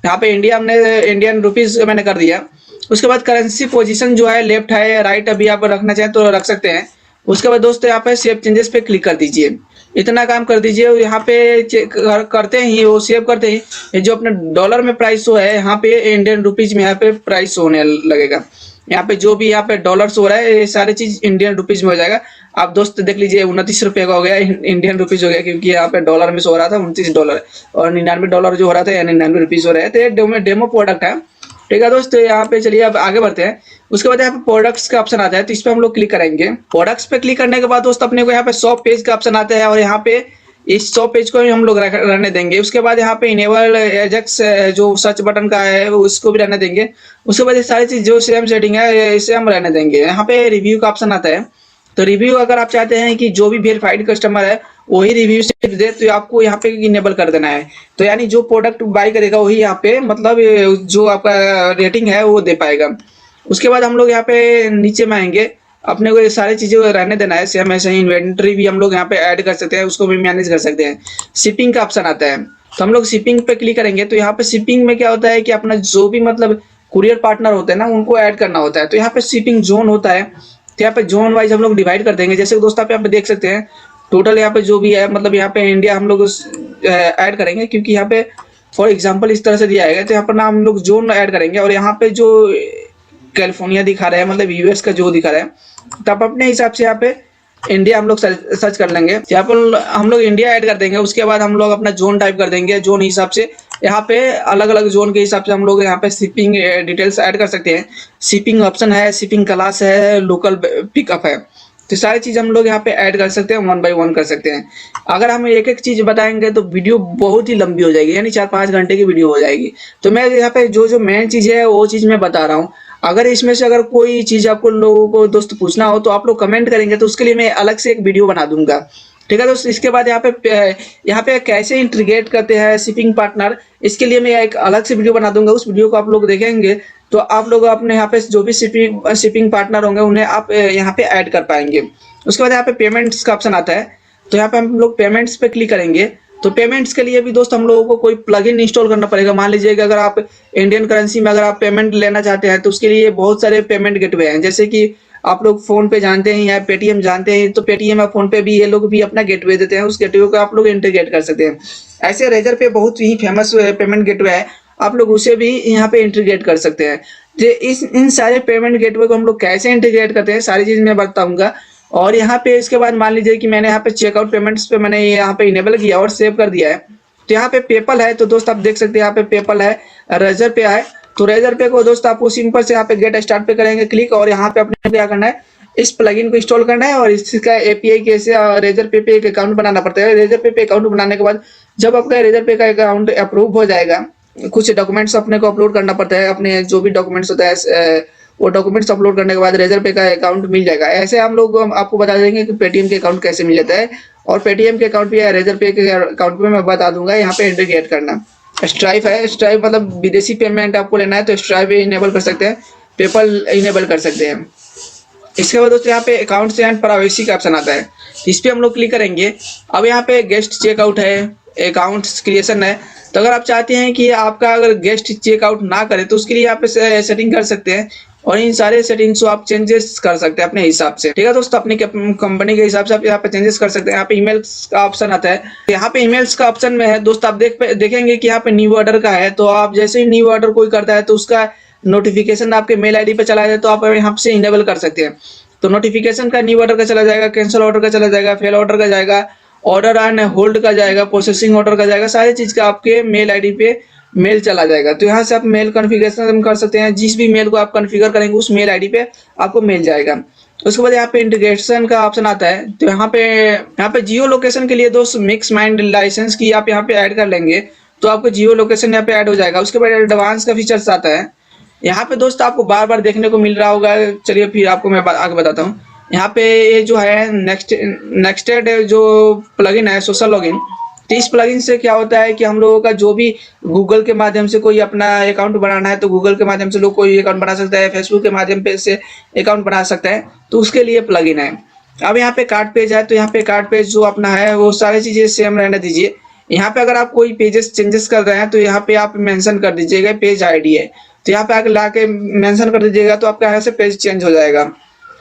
यहाँ पे इंडिया हमने इंडियन रुपीज मैंने कर दिया। उसके बाद करेंसी पोजीशन जो है लेफ्ट है या राइट, अभी आप रखना चाहें तो रख सकते हैं। उसके बाद दोस्तों यहाँ पे सेव चेंजेस पे क्लिक कर दीजिए। इतना काम कर दीजिए। यहाँ पे करते ही वो सेव करते ही जो अपने डॉलर में प्राइस है यहाँ पे इंडियन रुपीज में यहाँ पे प्राइस होने लगेगा। यहाँ पे जो भी यहाँ पे डॉलर्स हो रहा है ये सारी चीज इंडियन रुपीज में हो जाएगा। आप दोस्त देख लीजिए 29 रुपये का हो गया, इंडियन रुपीज हो गया, क्योंकि यहाँ पे डॉलर में हो रहा था $29 और $99 जो हो रहा था या 99 रुपीज हो रहा है। तो ये डेमो प्रोडक्ट है। ठीक है दोस्त, यहाँ पे चलिए अब आगे बढ़ते हैं। उसके बाद यहाँ पे प्रोडक्ट्स का ऑप्शन आता है, तो इस पे हम लोग क्लिक करेंगे। प्रोडक्ट्स पे क्लिक करने के बाद दोस्त अपने को यहाँ पे शॉप पेज का ऑप्शन आता है और यहाँ पे इस 100 पेज को ही हम लोग रहने देंगे। उसके बाद यहाँ पे इनेबल एजेक्स जो सर्च बटन का है उसको भी रहने देंगे। उसके बाद ये सारी चीज जो सेम सेटिंग है इसे हम रहने देंगे। यहाँ पे रिव्यू का ऑप्शन आता है, तो रिव्यू अगर आप चाहते हैं कि जो भी वेरीफाइड कस्टमर है वही रिव्यू सिर्फ दे, तो आपको यहाँ पे इनेबल कर देना है। तो यानी जो प्रोडक्ट बाय करेगा वही यहाँ पे मतलब जो आपका रेटिंग है वो दे पाएगा। उसके बाद हम लोग यहाँ पे नीचे में आएंगे, अपने को ये सारी चीजें रहने देना है सेम ऐसे ही। इन्वेंटरी भी हम लोग यहाँ पे ऐड कर सकते हैं, उसको भी मैनेज कर सकते हैं। शिपिंग का ऑप्शन आता है, तो हम लोग शिपिंग पे क्लिक करेंगे। तो यहाँ पे शिपिंग में क्या होता है कि अपना जो भी मतलब कुरियर पार्टनर होते हैं ना उनको ऐड करना होता है। तो यहाँ पे शिपिंग जोन होता है, तो यहाँ पे जोन वाइज हम लोग डिवाइड कर देंगे। जैसे दोस्तों आप यहाँ पे देख सकते हैं टोटल यहाँ पे जो भी है मतलब यहाँ पे इंडिया हम लोग ऐड करेंगे, क्योंकि यहाँ पे फॉर एग्जाम्पल इस तरह से दिया है। तो यहाँ पर ना हम लोग जोन ऐड करेंगे, और यहाँ पे जो कैलिफोर्निया दिखा रहा है मतलब यूएस का जो दिखा रहा है, तो आप अपने हिसाब से यहाँ पे इंडिया हम लोग सर्च कर लेंगे। यहाँ पर हम लोग इंडिया ऐड कर देंगे। उसके बाद हम लोग अपना जोन टाइप कर देंगे। जोन हिसाब से यहाँ पे अलग अलग जोन के हिसाब से हम लोग यहाँ पे शिपिंग डिटेल्स ऐड कर सकते हैं। शिपिंग ऑप्शन है, शिपिंग क्लास है, लोकल पिकअप है, तो सारी चीज हम लोग यहाँ पे ऐड कर सकते हैं, 1 बाय 1 कर सकते हैं। अगर हम एक एक चीज बताएंगे तो वीडियो बहुत ही लंबी हो जाएगी, यानी 4-5 घंटे की वीडियो हो जाएगी। तो मैं यहाँ पे जो जो मेन चीज है वो चीज मैं बता रहा हूँ। अगर इसमें से अगर कोई चीज आपको लोगों को दोस्त पूछना हो तो आप लोग कमेंट करेंगे, तो उसके लिए मैं अलग से एक वीडियो बना दूंगा। ठीक है दोस्त, इसके बाद यहाँ पे कैसे इंटीग्रेट करते हैं शिपिंग पार्टनर, इसके लिए मैं एक अलग से वीडियो बना दूंगा। उस वीडियो को आप लोग देखेंगे तो आप लोग अपने यहाँ पे जो भी शिपिंग पार्टनर होंगे उन्हें आप यहाँ पे ऐड कर पाएंगे। उसके बाद यहाँ पे पेमेंट्स का ऑप्शन आता है, तो यहाँ पे हम लोग पेमेंट्स पे क्लिक करेंगे। तो पेमेंट्स के लिए भी दोस्त हम लोगों को कोई प्लगइन इंस्टॉल करना पड़ेगा। मान लीजिए कि अगर आप इंडियन करेंसी में अगर आप पेमेंट लेना चाहते हैं तो उसके लिए बहुत सारे पेमेंट गेटवे हैं। जैसे कि आप लोग फोन पे जानते हैं या पेटीएम जानते हैं, तो पेटीएम या फोन पे भी ये लोग भी अपना गेटवे देते हैं। उस गेटवे को आप लोग इंटीग्रेट कर सकते हैं। ऐसे रेजर पे बहुत ही फेमस पेमेंट गेटवे है, आप लोग उसे भी यहाँ पे इंटीग्रेट कर सकते हैं। जो इन सारे पेमेंट गेटवे को हम लोग कैसे इंटीग्रेट करते हैं सारी चीज मैं बताऊंगा। और यहाँ पे इसके बाद मान लीजिए कि मैंने यहाँ पे चेकआउट पेमेंट्स पे मैंने यहाँ पे इनेबल किया और सेव कर दिया है। तो यहाँ पे पेपल है, तो दोस्त आप देख सकते हैं यहाँ पे पेपल है, रेजर पे है। तो रेजर पे को दोस्त आपको सिंपल से यहाँ पे गेट स्टार्ट पे करेंगे क्लिक, और यहाँ पे अपने क्या करना है, इस प्लगइन को इंस्टॉल करना है और इसका एपीआई कैसे रेजर पे एक अकाउंट बनाना पड़ता है। रेजर पे अकाउंट बनाने के बाद जब आपका रेजर पे का अकाउंट अप्रूव हो जाएगा, कुछ डॉक्यूमेंट्स अपने को अपलोड करना पड़ता है, अपने जो भी डॉक्यूमेंट्स होता है वो डॉक्यूमेंट्स अपलोड करने के बाद रेजर पे का अकाउंट मिल जाएगा। ऐसे हम लोग आपको बता देंगे कि पेटीएम के अकाउंट कैसे मिल जाता है, और पेटीएम के अकाउंट पे या रेजर पे के अकाउंट पे मैं बता दूंगा। यहाँ पे इंटीग्रेट करना स्ट्राइप है, स्ट्राइप मतलब विदेशी पेमेंट आपको लेना है तो स्ट्राइप इनेबल कर सकते हैं, पेपल इनेबल कर सकते हैं। इसके बाद दोस्तों यहाँ पे अकाउंट्स एंड प्राइवेसी का ऑप्शन आता है, इस पे हम लोग क्लिक करेंगे। अब यहाँ पे गेस्ट चेकआउट है, अकाउंट्स क्रिएशन है। तो अगर आप चाहते हैं कि आपका अगर गेस्ट चेकआउट ना करे तो उसके लिए यहाँ पे सेटिंग कर सकते हैं, और इन सारे सेटिंग्स को आप चेंजेस कर सकते हैं अपने हिसाब से। ठीक है दोस्तों, अपनी कंपनी के हिसाब से आप यहाँ पे चेंजेस कर सकते हैं। यहाँ पे ईमेल्स का ऑप्शन आता है, यहाँ पे ईमेल्स का ऑप्शन में है दोस्त आप देखेंगे कि यहाँ पे न्यू ऑर्डर का है। तो आप जैसे ही न्यू ऑर्डर कोई करता है तो उसका नोटिफिकेशन आपके मेल आईडी पे चला जाए, तो आप यहाँ से इनेबल कर सकते हैं। तो नोटिफिकेशन का न्यू ऑर्डर का चला जाएगा, कैंसिल ऑर्डर का चला जाएगा, फेल ऑर्डर का जाएगा, ऑर्डर ऑन होल्ड का जाएगा, प्रोसेसिंग ऑर्डर का जाएगा, सारी चीज का आपके मेल आईडी पे मेल चला जाएगा। तो यहाँ से आप मेल कॉन्फ़िगरेशन कर सकते हैं, जिस भी मेल को आप कॉन्फ़िगर करेंगे उस मेल आईडी पे आपको मेल जाएगा। उसके बाद यहाँ पे इंटीग्रेशन का ऑप्शन आता है, तो यहाँ पे जियो लोकेशन के लिए दोस्त मिक्स माइंड लाइसेंस की आप यहाँ पे ऐड कर लेंगे तो आपको जियो लोकेशन यहाँ पे ऐड हो जाएगा। उसके बाद एडवांस का फीचर्स आता है, यहाँ पे दोस्त आपको बार बार देखने को मिल रहा होगा। चलिए फिर आपको मैं आगे बताता हूँ। यहाँ पे ये जो है नेक्स्टेड जो प्लगइन है सोशल लॉगिन, तो इस प्लगइन से क्या होता है कि हम लोगों का जो भी गूगल के माध्यम से कोई अपना अकाउंट बनाना है तो गूगल के माध्यम से लोग कोई अकाउंट बना सकता है, फेसबुक के माध्यम से अकाउंट बना सकता है, तो उसके लिए प्लगइन है। अब यहाँ पे कार्ड पेज है, तो यहाँ पे कार्ड पेज जो अपना है वो सारी चीजें सेम रहने दीजिए। यहाँ पे अगर आप कोई पेजेस चेंजेस कर रहे हैं तो यहाँ पे आप मेंशन कर दीजिएगा पेज आईडी है, तो यहाँ पे आके ला के मेंशन कर दीजिएगा तो आपका यहाँ से पेज चेंज हो जाएगा।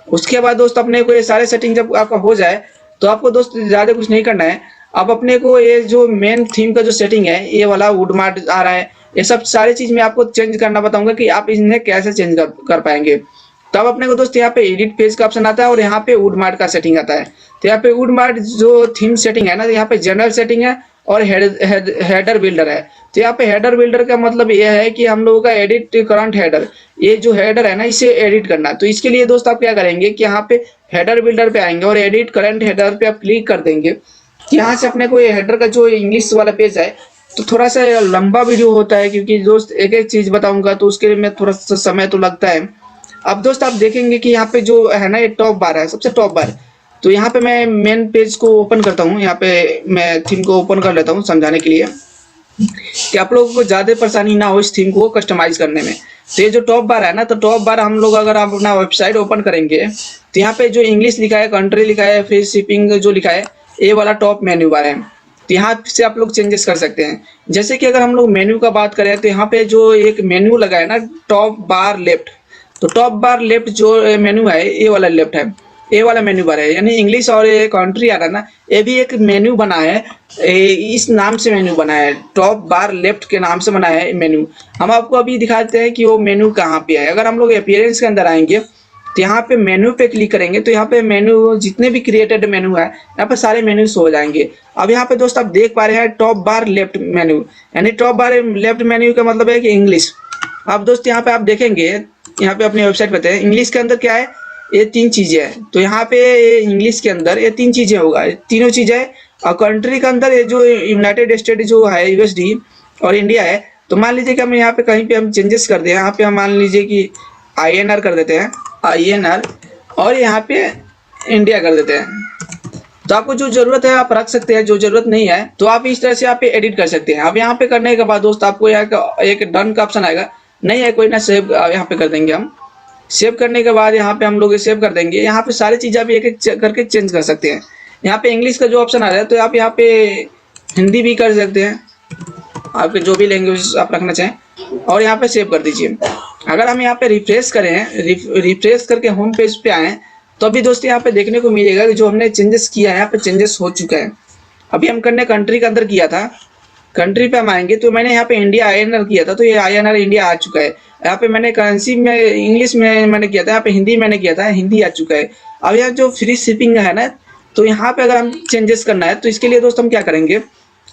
उसके बाद दोस्त अपने को ये सारे सेटिंग जब आपका हो जाए तो आपको दोस्त ज्यादा कुछ नहीं करना है। अब अपने को ये जो मेन थीम का जो सेटिंग है, ये वाला वुडमार्ट आ रहा है, ये सब सारी चीज मैं आपको चेंज करना बताऊंगा कि आप इन्हें कैसे चेंज कर पाएंगे। तब अपने को दोस्त यहाँ पे एडिट पेज का ऑप्शन आता है और यहाँ पे वुडमार्ट का सेटिंग आता है। तो यहाँ पे वुडमार्ट जो थीम सेटिंग है ना, यहाँ पे जनरल सेटिंग है और हेडर बिल्डर है। तो यहाँ पे हेडर बिल्डर का मतलब ये है कि हम लोगों का एडिट करंट हेडर, ये जो हेडर है ना इसे एडिट करना। तो इसके लिए दोस्त आप क्या करेंगे कि यहाँ पे हेडर बिल्डर पे आएंगे और एडिट करंट हेडर पे आप क्लिक कर देंगे। यहाँ से अपने को ये हेडर का जो इंग्लिश वाला पेज है, तो थोड़ा सा लंबा वीडियो होता है क्योंकि दोस्त एक एक चीज बताऊंगा तो उसके लिए मैं थोड़ा सा समय तो लगता है। अब दोस्त आप देखेंगे कि यहाँ पे जो है ना, ये टॉप बार है, सबसे टॉप बार। तो यहाँ पे मैं मेन पेज को ओपन करता हूँ, यहाँ पे मैं थीम को ओपन कर लेता हूँ समझाने के लिए कि आप लोगों को ज्यादा परेशानी ना हो इस थीम को कस्टमाइज करने में। तो ये जो टॉप बार है ना, तो टॉप बार हम लोग अगर आप अपना वेबसाइट ओपन करेंगे तो यहाँ पे जो इंग्लिश लिखा है, कंट्री लिखा है, फ्री शिपिंग जो लिखा है, ये वाला टॉप मेन्यू बार है। तो यहाँ से आप लोग चेंजेस कर सकते हैं। जैसे कि अगर हम लोग मेन्यू का बात करें तो यहाँ पे जो एक मेन्यू लगा है ना, टॉप बार लेफ्ट, तो टॉप बार लेफ्ट जो मेन्यू है ये वाला लेफ्ट है, ये वाला मेन्यू बार है। यानी इंग्लिश और ये कंट्री आ रहा है ना, ये भी एक मेन्यू बना है, इस नाम से मेन्यू बना है, टॉप बार लेफ्ट के नाम से बना है मेन्यू। हम आपको अभी दिखाते हैं कि वो मेन्यू कहाँ पे है। अगर हम लोग अपीयरेंस के अंदर आएंगे तो यहाँ पे मेन्यू पे क्लिक करेंगे तो यहाँ पे मेन्यू जितने भी क्रिएटेड मेन्यू है यहाँ पे सारे मेन्यूज हो जाएंगे। अब यहाँ पे दोस्त आप देख पा रहे हैं टॉप बार लेफ्ट मेन्यू, यानी टॉप बार लेफ्ट मेन्यू का मतलब है कि इंग्लिश। अब दोस्त यहाँ पे आप देखेंगे, यहाँ पे अपनी वेबसाइट पे हैं, इंग्लिश के अंदर क्या है, ये तीन चीजें हैं। तो यहाँ पे इंग्लिश के अंदर ये तीन चीजें होगा, तीनों चीजें। और कंट्री के अंदर ये जो यूनाइटेड स्टेट जो है यूएसडी और इंडिया है। तो मान लीजिए कि हम यहाँ पे कहीं पे हम चेंजेस कर दें, यहाँ पे हम मान लीजिए कि INR कर देते हैं, INR, और यहाँ पे इंडिया कर देते हैं। तो आपको जो जरूरत है आप रख सकते हैं, जो जरूरत नहीं है तो आप इस तरह से यहाँ पे एडिट कर सकते हैं। अब यहाँ पे करने के बाद दोस्त आपको यहाँ एक डन का ऑप्शन आएगा, नहीं है कोई ना, सेव यहाँ पे कर देंगे हम। सेव करने के बाद यहाँ पे हम लोग सेव कर देंगे। यहाँ पे सारी चीजें आप एक एक करके चेंज कर सकते हैं। यहाँ पे इंग्लिश का जो ऑप्शन आ रहा है तो आप यहाँ पे हिंदी भी कर सकते हैं, आपके जो भी लैंग्वेज आप रखना चाहें, और यहाँ पे सेव कर दीजिए। अगर हम यहाँ पे रिफ्रेश करें, रिफ्रेश करके होम पेज पे आए तो अभी दोस्तों यहाँ पे देखने को मिलेगा कि जो हमने चेंजेस किया है यहाँ पे चेंजेस हो चुका है। अभी हम करने कंट्री के अंदर किया था, कंट्री पे हम आएंगे तो मैंने यहाँ पे इंडिया INR किया था, तो ये INR इंडिया आ चुका है। यहाँ पे मैंने करेंसी में इंग्लिश में मैंने किया था, यहाँ पे हिंदी मैंने किया था, हिंदी आ चुका है। अब यहाँ जो फ्री शिपिंग है ना, तो यहाँ पे अगर हम चेंजेस करना है तो इसके लिए दोस्त हम क्या करेंगे,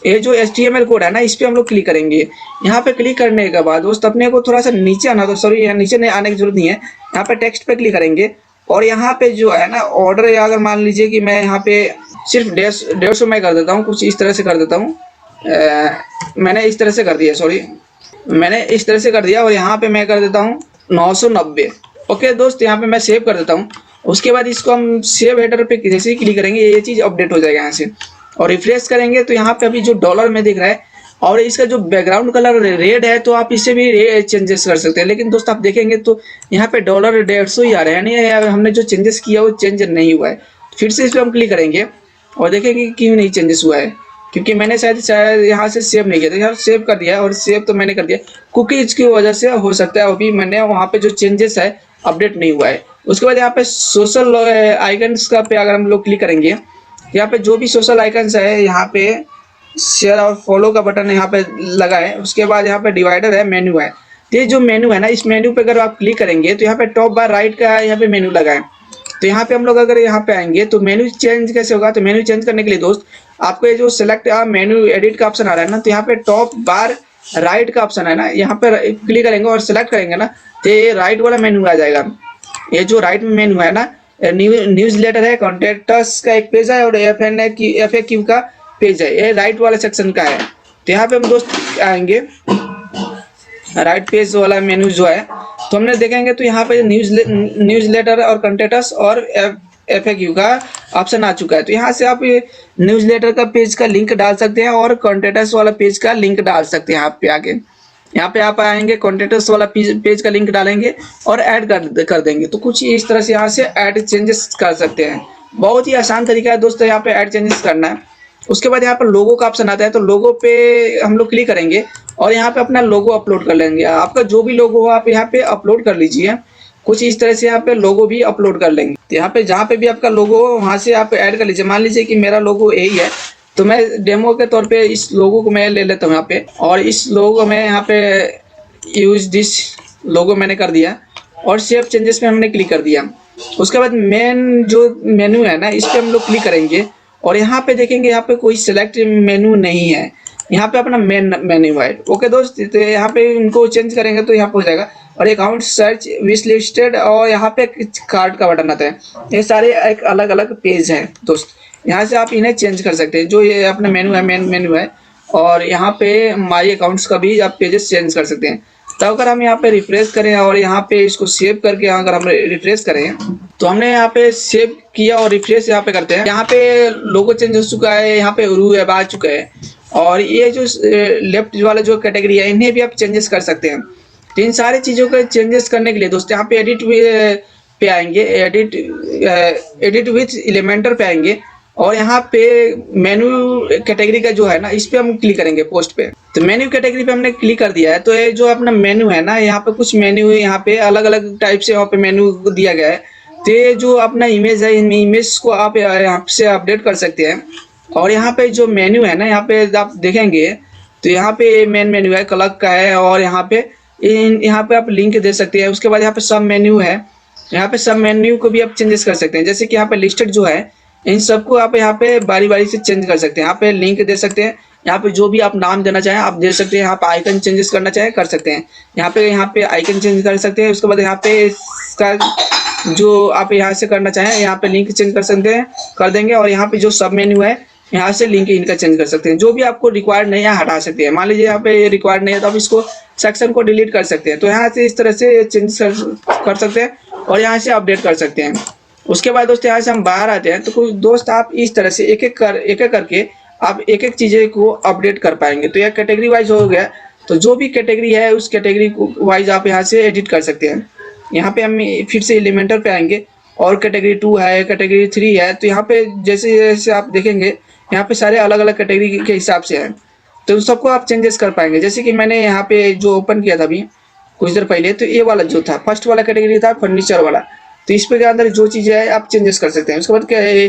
ये जो HTML कोड है ना, इस पे हम लोग क्लिक करेंगे। यहाँ पे क्लिक करने के बाद दोस्त अपने को थोड़ा सा नीचे आना, तो सॉरी यहाँ नीचे नहीं आने की जरूरत नहीं है, यहाँ पे टेक्स्ट पे क्लिक करेंगे और यहाँ पे जो है ना ऑर्डर, या अगर मान लीजिए कि मैं यहाँ पे सिर्फ 150 में कर देता हूँ, कुछ इस तरह से कर देता हूँ। मैंने इस तरह से कर दिया, सॉरी मैंने इस तरह से कर दिया, और यहाँ पे मैं कर देता हूँ 990। ओके दोस्त, यहाँ पे मैं सेव कर देता हूँ। उसके बाद इसको हम सेव हेडर पे जैसे ही क्लिक करेंगे ये चीज़ अपडेट हो जाएगा यहाँ से, और रिफ्रेश करेंगे तो यहाँ पे अभी जो डॉलर में दिख रहा है और इसका जो बैकग्राउंड कलर रेड है, तो आप इससे भी चेंजेस कर सकते हैं। लेकिन दोस्त आप देखेंगे तो यहाँ पे डॉलर 150 ही आ रहा है, यानी हमने जो चेंजेस किया वो चेंज नहीं हुआ है। फिर से इस पर हम क्लिक करेंगे और देखेंगे क्यों नहीं चेंजेस हुआ है, क्योंकि मैंने शायद यहाँ से सेव नहीं किया था, यहाँ सेव कर दिया, और सेव तो मैंने कर दिया, कुकीज की वजह से हो सकता है अभी मैंने वहाँ पे जो चेंजेस है अपडेट नहीं हुआ है। उसके बाद यहाँ पे सोशल आइकन्स का पे अगर हम लोग क्लिक करेंगे, यहाँ पे जो भी सोशल आइकन्स है, यहाँ पे शेयर और फॉलो का बटन यहाँ पे लगा है। उसके बाद यहाँ पे डिवाइडर है, मेन्यू है। तो ये जो मेन्यू है ना, इस मेन्यू पे अगर आप क्लिक करेंगे तो यहाँ पे टॉप बार राइट का यहाँ पे मेन्यू लगा है। तो यहाँ पे हम लोग अगर यहाँ पे आएंगे तो मेन्यू चेंज कैसे होगा, तो मेन्यू चेंज करने के लिए दोस्त आपको ये जो सिलेक्ट मेन्यू एडिट का ऑप्शन आ रहा है ना, तो यहाँ पे टॉप बार राइट का ऑप्शन है ना, यहाँ पे क्लिक करेंगे और सिलेक्ट करेंगे ना, तो ये राइट वाला मेन्यू आ जाएगा। ये जो राइट में मेन्यू है ना, न्यूज लेटर है, कॉन्टेक्ट्स का एक पेज है, और FAQ का पेज है, ये राइट वाला सेक्शन का है। तो यहाँ पे हम दोस्त आएंगे राइट पेज वाला मेन्यू जो है, तो हमने देखेंगे तो यहाँ पे न्यूज लेटर और कॉन्टेक्ट्स और FAQ का ऑप्शन आ चुका है। तो यहाँ से आप न्यूज लेटर का पेज का लिंक डाल सकते हैं और कॉन्टेक्ट्स वाला पेज का लिंक डाल सकते हैं। यहाँ पे आके यहाँ पे आप आएंगे, कॉन्टेक्ट्स वाला पेज का लिंक डालेंगे और ऐड कर देंगे। तो कुछ इस तरह से यहाँ से ऐड चेंजेस कर सकते हैं। बहुत ही आसान तरीका है दोस्तों यहाँ पे ऐड चेंजेस करना है। उसके बाद यहाँ पर लोगो का ऑप्शन आता है, तो लोगो पे हम लोग क्लिक करेंगे और यहाँ पे अपना लोगो अपलोड कर लेंगे। आपका जो भी लोगो हो आप यहाँ पे अपलोड कर लीजिए। कुछ इस तरह से यहाँ पे लोगो भी अपलोड कर लेंगे। तो यहाँ पे जहाँ पे भी आपका लोगो हो वहाँ से आप ऐड कर लीजिए। मान लीजिए कि मेरा लोगो यही है, तो मैं डेमो के तौर पे इस लोगो को मैं ले लेता हूँ यहाँ पे, और इस लोगो में यहाँ पे यूज दिस लोगो मैंने कर दिया और सेव चेंजेस पे हमने क्लिक कर दिया। उसके बाद मेन जो मेन्यू है ना, इस पे हम लोग क्लिक करेंगे और यहाँ पे देखेंगे यहाँ पे कोई सिलेक्ट मेन्यू नहीं है, यहाँ पे अपना मेन मेन्यू है। ओके दोस्त, तो यहाँ पे इनको चेंज करेंगे तो यहाँ पे हो जाएगा। और अकाउंट सर्च विश लिस्टेड और यहाँ पे कार्ड का बटन आता है। ये सारे एक अलग अलग पेज हैं दोस्त, यहाँ से आप इन्हें चेंज कर सकते हैं। जो ये अपना मेनू है, मेन मेनू है, और यहाँ पे माई अकाउंट्स का भी आप पेजेस चेंज कर सकते हैं। तो अगर हम यहाँ पे रिफ्रेश करें और यहाँ पे इसको सेव करके अगर हम रिफ्रेश करें, तो हमने यहाँ पे सेव किया और रिफ्रेश यहाँ पे करते हैं। यहाँ पे लोगो चेंज हो चुका है, यहाँ पे रू अब आ चुका है, और ये जो लेफ्ट वाला जो कैटेगरी है इन्हें भी आप चेंजेस कर सकते हैं। तो इन सारी चीज़ों को चेंजेस करने के लिए दोस्तों यहाँ पे एडिट पे आएंगे, एडिट विथ एलिमेंटर पे आएंगे, और यहाँ पे मेन्यू कैटेगरी का जो है ना, इस पे हम क्लिक करेंगे पोस्ट पे। तो मेन्यू कैटेगरी पे हमने क्लिक कर दिया है। तो ये जो अपना मेन्यू है ना, यहाँ पे कुछ मेन्यू है, यहाँ पे अलग अलग टाइप से यहाँ पे मेन्यू दिया गया है। तो ये जो अपना इमेज है, इन इमेज को आप यहाँ से अपडेट कर सकते हैं। और यहाँ पे जो मेन्यू है ना, यहाँ पे आप देखेंगे तो यहाँ पे मेन मेन्यू है, क्लर्क का है, और यहाँ पे आप लिंक दे सकते हैं। उसके बाद यहाँ पे सब मेन्यू है, यहाँ पे सब मेन्यू को भी आप चेंजेस कर सकते हैं। जैसे कि यहाँ पे लिस्टेड जो है, इन सबको आप यहाँ पे बारी बारी से चेंज कर सकते हैं। यहाँ पे लिंक दे सकते हैं, यहाँ पे जो भी आप नाम देना चाहें आप दे सकते हैं। यहाँ पे आइकन चेंजेस करना चाहें कर सकते हैं, यहाँ पे आइकन चेंज कर सकते हैं। उसके बाद यहाँ पे इसका जो आप यहाँ से करना चाहें, यहाँ पे लिंक चेंज कर सकते हैं, कर देंगे। और यहाँ पे जो सब मेन्यू है, यहाँ से लिंक इनका चेंज कर सकते हैं। जो भी आपको रिक्वायर्ड नहीं है हटा सकते हैं। मान लीजिए यहाँ पे रिक्वायर्ड नहीं है तो आप इसको सेक्शन को डिलीट कर सकते हैं। तो यहाँ से इस तरह से चेंज कर सकते हैं और यहाँ से अपडेट कर सकते हैं। उसके बाद दोस्तों यहाँ से हम बाहर आते हैं। तो कुछ दोस्त आप इस तरह से एक एक करके आप एक एक चीज़ें को अपडेट कर पाएंगे। तो यह कैटेगरी वाइज हो गया। तो जो भी कैटेगरी है उस कैटेगरी वाइज आप यहाँ से एडिट कर सकते हैं। यहाँ पे हम फिर से एलिमेंटर पे आएंगे, और कैटेगरी 2 है, कैटेगरी 3 है। तो यहाँ पे जैसे जैसे आप देखेंगे यहाँ पे सारे अलग अलग कैटेगरी के हिसाब से हैं। तो उन सबको आप चेंजेस कर पाएंगे। जैसे कि मैंने यहाँ पे जो ओपन किया था अभी कुछ देर पहले, तो ये वाला जो था फर्स्ट वाला कैटेगरी था फर्नीचर वाला। तो इस पे के अंदर जो चीज़ें है आप चेंजेस कर सकते हैं। उसके बाद क्या है,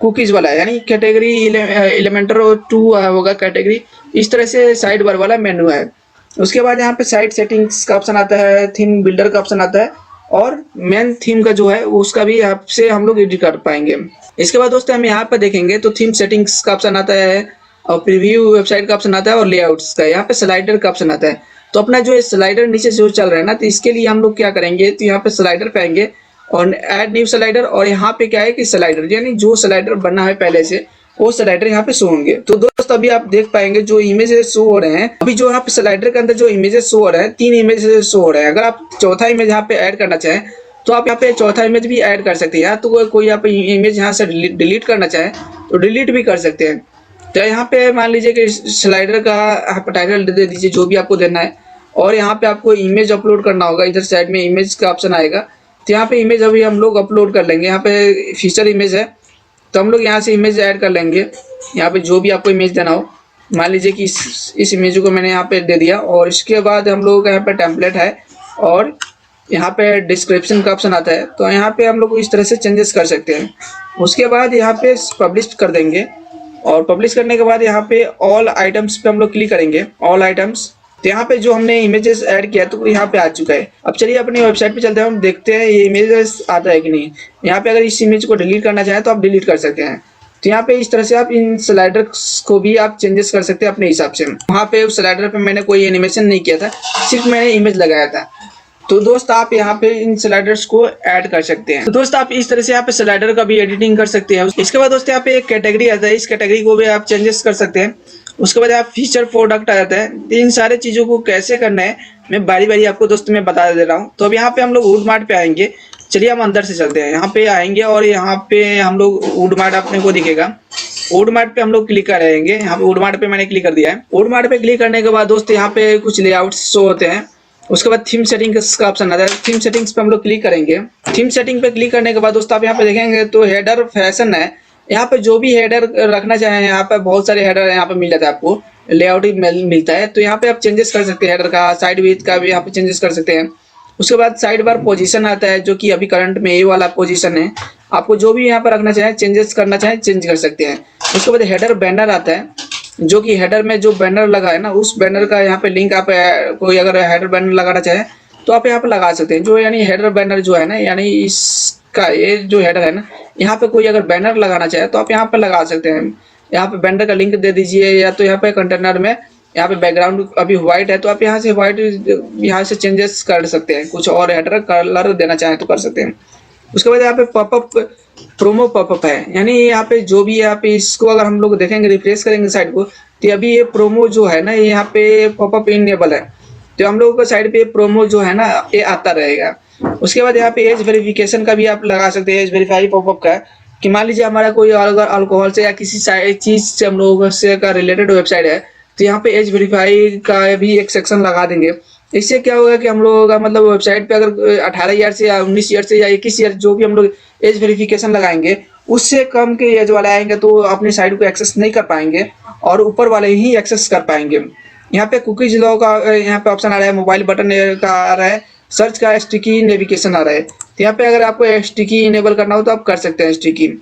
कुकीज़ वाला है, यानी कैटेगरी एलिमेंटर 2 होगा कैटेगरी। इस तरह से साइड बार वाला मेनू है। उसके बाद यहाँ पे साइट सेटिंग्स का ऑप्शन आता है, थीम बिल्डर का ऑप्शन आता है, और मेन थीम का जो है उसका भी यहाँ से हम लोग एडिट कर पाएंगे। इसके बाद दोस्तों हम यहाँ पर देखेंगे तो थीम सेटिंग्स का ऑप्शन आता है, और प्रीव्यू वेबसाइट का ऑप्शन आता है, और लेआउट्स का। यहाँ पे स्लाइडर का ऑप्शन आता है। तो अपना जो स्लाइडर नीचे जो चल रहा है ना, तो इसके लिए हम लोग क्या करेंगे, तो यहाँ पे स्लाइडर पे आएंगे और ऐड न्यू स्लाइडर, और यहाँ पे क्या है कि स्लाइडर, यानी जो स्लाइडर बना है पहले से वो स्लाइडर यहाँ पे शो होंगे। तो दोस्त अभी आप देख पाएंगे जो इमेजेस शो हो रहे हैं, अभी जो यहाँ पे स्लाइडर के अंदर जो इमेजेस शो हो रहे हैं, 3 इमेजेस शो हो रहे हैं। अगर आप चौथा इमेज यहाँ पे ऐड करना चाहें तो आप यहाँ पे चौथा इमेज भी ऐड कर सकते हैं। तो कोई आप इमेज यहाँ से डिलीट करना चाहें तो डिलीट भी कर सकते हैं। तो यहाँ पे मान लीजिए कि स्लाइडर का आप टाइटल दे दीजिए जो भी आपको देना है, और यहाँ पे आपको इमेज अपलोड करना होगा। इधर साइड में इमेज का ऑप्शन आएगा, तो यहाँ पे इमेज अभी हम लोग अपलोड कर लेंगे। यहाँ पे फीचर इमेज है, तो हम लोग यहाँ से इमेज ऐड कर लेंगे। यहाँ पे जो भी आपको इमेज देना हो, मान लीजिए कि इस इमेज को मैंने यहाँ पे दे दिया। और इसके बाद हम लोग यहाँ पे टेम्पलेट है, और यहाँ पे डिस्क्रिप्शन का ऑप्शन आता है। तो यहाँ पे हम लोग इस तरह से चेंजेस कर सकते हैं। उसके बाद यहाँ पे पब्लिश कर देंगे, और पब्लिश करने के बाद यहाँ पे ऑल आइटम्स पे हम लोग क्लिक करेंगे, ऑल आइटम्स। तो यहाँ पे जो हमने इमेजेस ऐड किया तो यहाँ पे आ चुका है। अब चलिए अपनी वेबसाइट पे चलते हैं, हम देखते हैं ये इमेजेस आता है कि नहीं। यहाँ पे अगर इस इमेज को डिलीट करना चाहें तो आप डिलीट कर सकते हैं। तो यहाँ पे इस तरह से आप इन स्लाइडर्स को भी आप चेंजेस कर सकते हैं अपने हिसाब से। वहाँ पे उस स्लाइडर पे मैंने कोई एनिमेशन नहीं किया था, सिर्फ मैंने इमेज लगाया था। तो दोस्त आप यहाँ पे इन स्लाइडर्स को ऐड कर सकते हैं। तो दोस्त आप इस तरह से यहाँ पे स्लाइडर का भी एडिटिंग कर सकते हैं। इसके बाद दोस्त यहाँ पे एक कैटेगरी आता है, इस कैटेगरी को भी आप चेंजेस कर सकते हैं। उसके बाद आप फीचर प्रोडक्ट आ जाता है। इन सारे चीज़ों को कैसे करना है मैं बारी बारी आपको दोस्त मैं बता दे रहा हूँ। तो अब यहाँ पे हम लोग वुड मार्ट पे आएंगे। चलिए हम अंदर से चलते हैं, यहाँ पे आएंगे और यहाँ पे हम लोग वुड मार्ट अपने को दिखेगा। वुड मार्ट पे हम लोग क्लिक करेंगे। यहाँ पे वुड मार्ट पे मैंने क्लिक कर दिया है। वुड मार्ट पे क्लिक करने के बाद दोस्त यहाँ पे कुछ लेआउट्स शो होते हैं। उसके बाद थीम सेटिंग्स का ऑप्शन आता है, थीम सेटिंग्स पे हम लोग क्लिक करेंगे। थीम सेटिंग पे क्लिक करने के बाद दोस्तों आप यहाँ पे देखेंगे तो हेडर फैशन है। यहाँ पे जो भी हेडर रखना चाहें, यहाँ पे बहुत सारे हेडर यहाँ पे मिल जाता है, आपको लेआउट मिलता है। तो यहाँ पे आप चेंजेस कर सकते हैं, हेडर का, साइड विड्थ का भी यहाँ पे चेंजेस कर सकते हैं। उसके बाद साइड बार पोजीशन आता है, जो कि अभी करंट में ये वाला पोजीशन है। आपको जो भी यहाँ पर रखना चाहें, चेंजेस करना चाहें, चेंज कर सकते हैं। उसके बाद हेडर बैनर आता है, जो कि हेडर में जो बैनर लगा है ना, उस बैनर का यहाँ पे लिंक आप कोई अगर हेडर बैनर लगाना चाहे तो आप यहाँ पे लगा सकते हैं। जो यानी हेडर बैनर जो है ना, यानी इसका ये जो हेडर है ना, यहाँ पे कोई अगर बैनर लगाना चाहे तो आप यहाँ पे लगा सकते हैं। यहाँ पे बैनर का लिंक दे दीजिए, या तो यहाँ पे कंटेनर में यहाँ पे बैकग्राउंड अभी व्हाइट है तो आप यहाँ से व्हाइट यहाँ से चेंजेस कर सकते हैं। कुछ और हेडर कलर देना चाहें तो कर सकते हैं। उसके बाद यहाँ पे पॉपअप प्रोमो पॉपअप है, यानी यहाँ पे जो भी यहाँ पे इसको अगर हम लोग देखेंगे, रिफ्रेश करेंगे साइट को, तो अभी ये प्रोमो जो है ना, ये यहाँ पे पॉपअप इनेबल है। तो हम लोगों को साइड पे प्रोमो जो है ना ये आता रहेगा। उसके बाद यहाँ पे एज वेरिफिकेशन का भी आप लगा सकते हैं, एज वेरीफाई पॉपअप का, कि मान लीजिए हमारा कोई अगर अल्कोहल से या किसी चीज से हम लोगों से का रिलेटेड वेबसाइट है, तो यहाँ पे एज वेरीफाई का भी एक सेक्शन लगा देंगे। इससे क्या होगा कि हम लोगों का मतलब वेबसाइट पे अगर 18 ईयर से या 19 ईयर से या 21 ईयर जो भी हम लोग एज वेरिफिकेशन लगाएंगे, उससे कम के एज वाले आएंगे तो अपनी साइट को एक्सेस नहीं कर पाएंगे और ऊपर वाले ही एक्सेस कर पाएंगे। यहाँ पे कुकीज लॉ का यहाँ पे ऑप्शन आ रहा है, मोबाइल बटन का आ रहा है, सर्च का स्टिकी नेविगेशन आ रहा है। तो यहाँ पे अगर आपको स्टिकी इनेबल करना हो तो आप कर सकते हैं स्टिकी।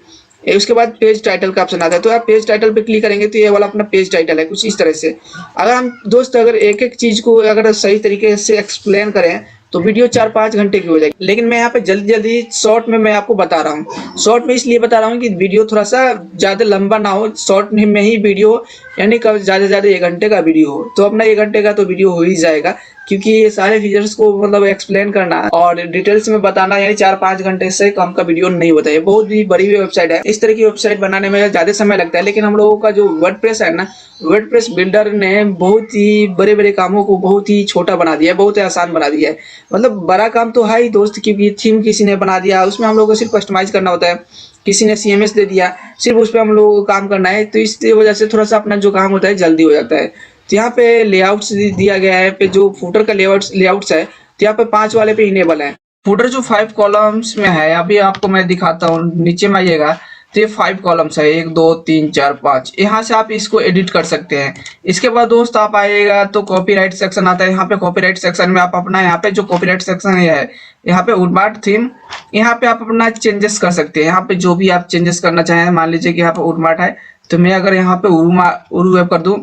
उसके बाद पेज टाइटल का ऑप्शन आता है, तो आप पेज टाइटल पे क्लिक करेंगे तो ये वाला अपना पेज टाइटल है कुछ इस तरह से। अगर हम दोस्त अगर एक एक चीज को अगर सही तरीके से एक्सप्लेन करें तो वीडियो 4-5 घंटे की हो जाएगी, लेकिन मैं यहाँ पे जल्दी जल्दी शॉर्ट में मैं आपको बता रहा हूँ। शॉर्ट में इसलिए बता रहा हूँ कि वीडियो थोड़ा सा ज़्यादा लंबा ना हो, शॉर्ट में ही वीडियो, यानी कब ज़्यादा से ज़्यादा 1 घंटे का वीडियो हो, तो अपना 1 घंटे का तो वीडियो हो ही जाएगा, क्योंकि ये सारे फीचर्स को मतलब एक्सप्लेन करना और डिटेल्स में बताना यानी 4-5 घंटे से कम का वीडियो नहीं होता है। बहुत ही बड़ी वेबसाइट है, इस तरह की वेबसाइट बनाने में ज़्यादा समय लगता है, लेकिन हम लोगों का जो वर्डप्रेस है ना, वर्डप्रेस बिल्डर ने बहुत ही बड़े बड़े कामों को बहुत ही छोटा बना दिया है, बहुत ही आसान बना दिया है। मतलब बड़ा काम तो है ही दोस्त, क्योंकि थीम किसी ने बना दिया, उसमें हम लोग को सिर्फ कस्टमाइज करना होता है, किसी ने CMS दे दिया, सिर्फ उस पर हम लोगों को काम करना है, तो इस वजह से थोड़ा सा अपना जो काम होता है जल्दी हो जाता है। तो यहाँ पे लेआउट्स दिया गया है, पे जो फुटर का लेआउट्स है, तो यहाँ पे 5 वाले पे इनेबल है। फुटर जो 5 कॉलम्स में है, अभी आपको मैं दिखाता हूँ, नीचे में आइएगा तो ये 5 कॉलम्स है, 1 2 3 4 5, यहाँ से आप इसको एडिट कर सकते हैं। इसके बाद दोस्त आप आइएगा तो कॉपीराइट सेक्शन आता है। यहाँ पे कॉपीराइट सेक्शन में आप अपना यहाँ पे जो कॉपीराइट सेक्शन है, यहाँ पे उर्माट थीम, यहाँ पे आप अपना चेंजेस कर सकते हैं। यहाँ पे जो भी आप चेंजेस करना चाहें, मान लीजिए कि यहाँ पे उर्माट है, तो मैं अगर यहाँ पे उरु वेब कर दूं,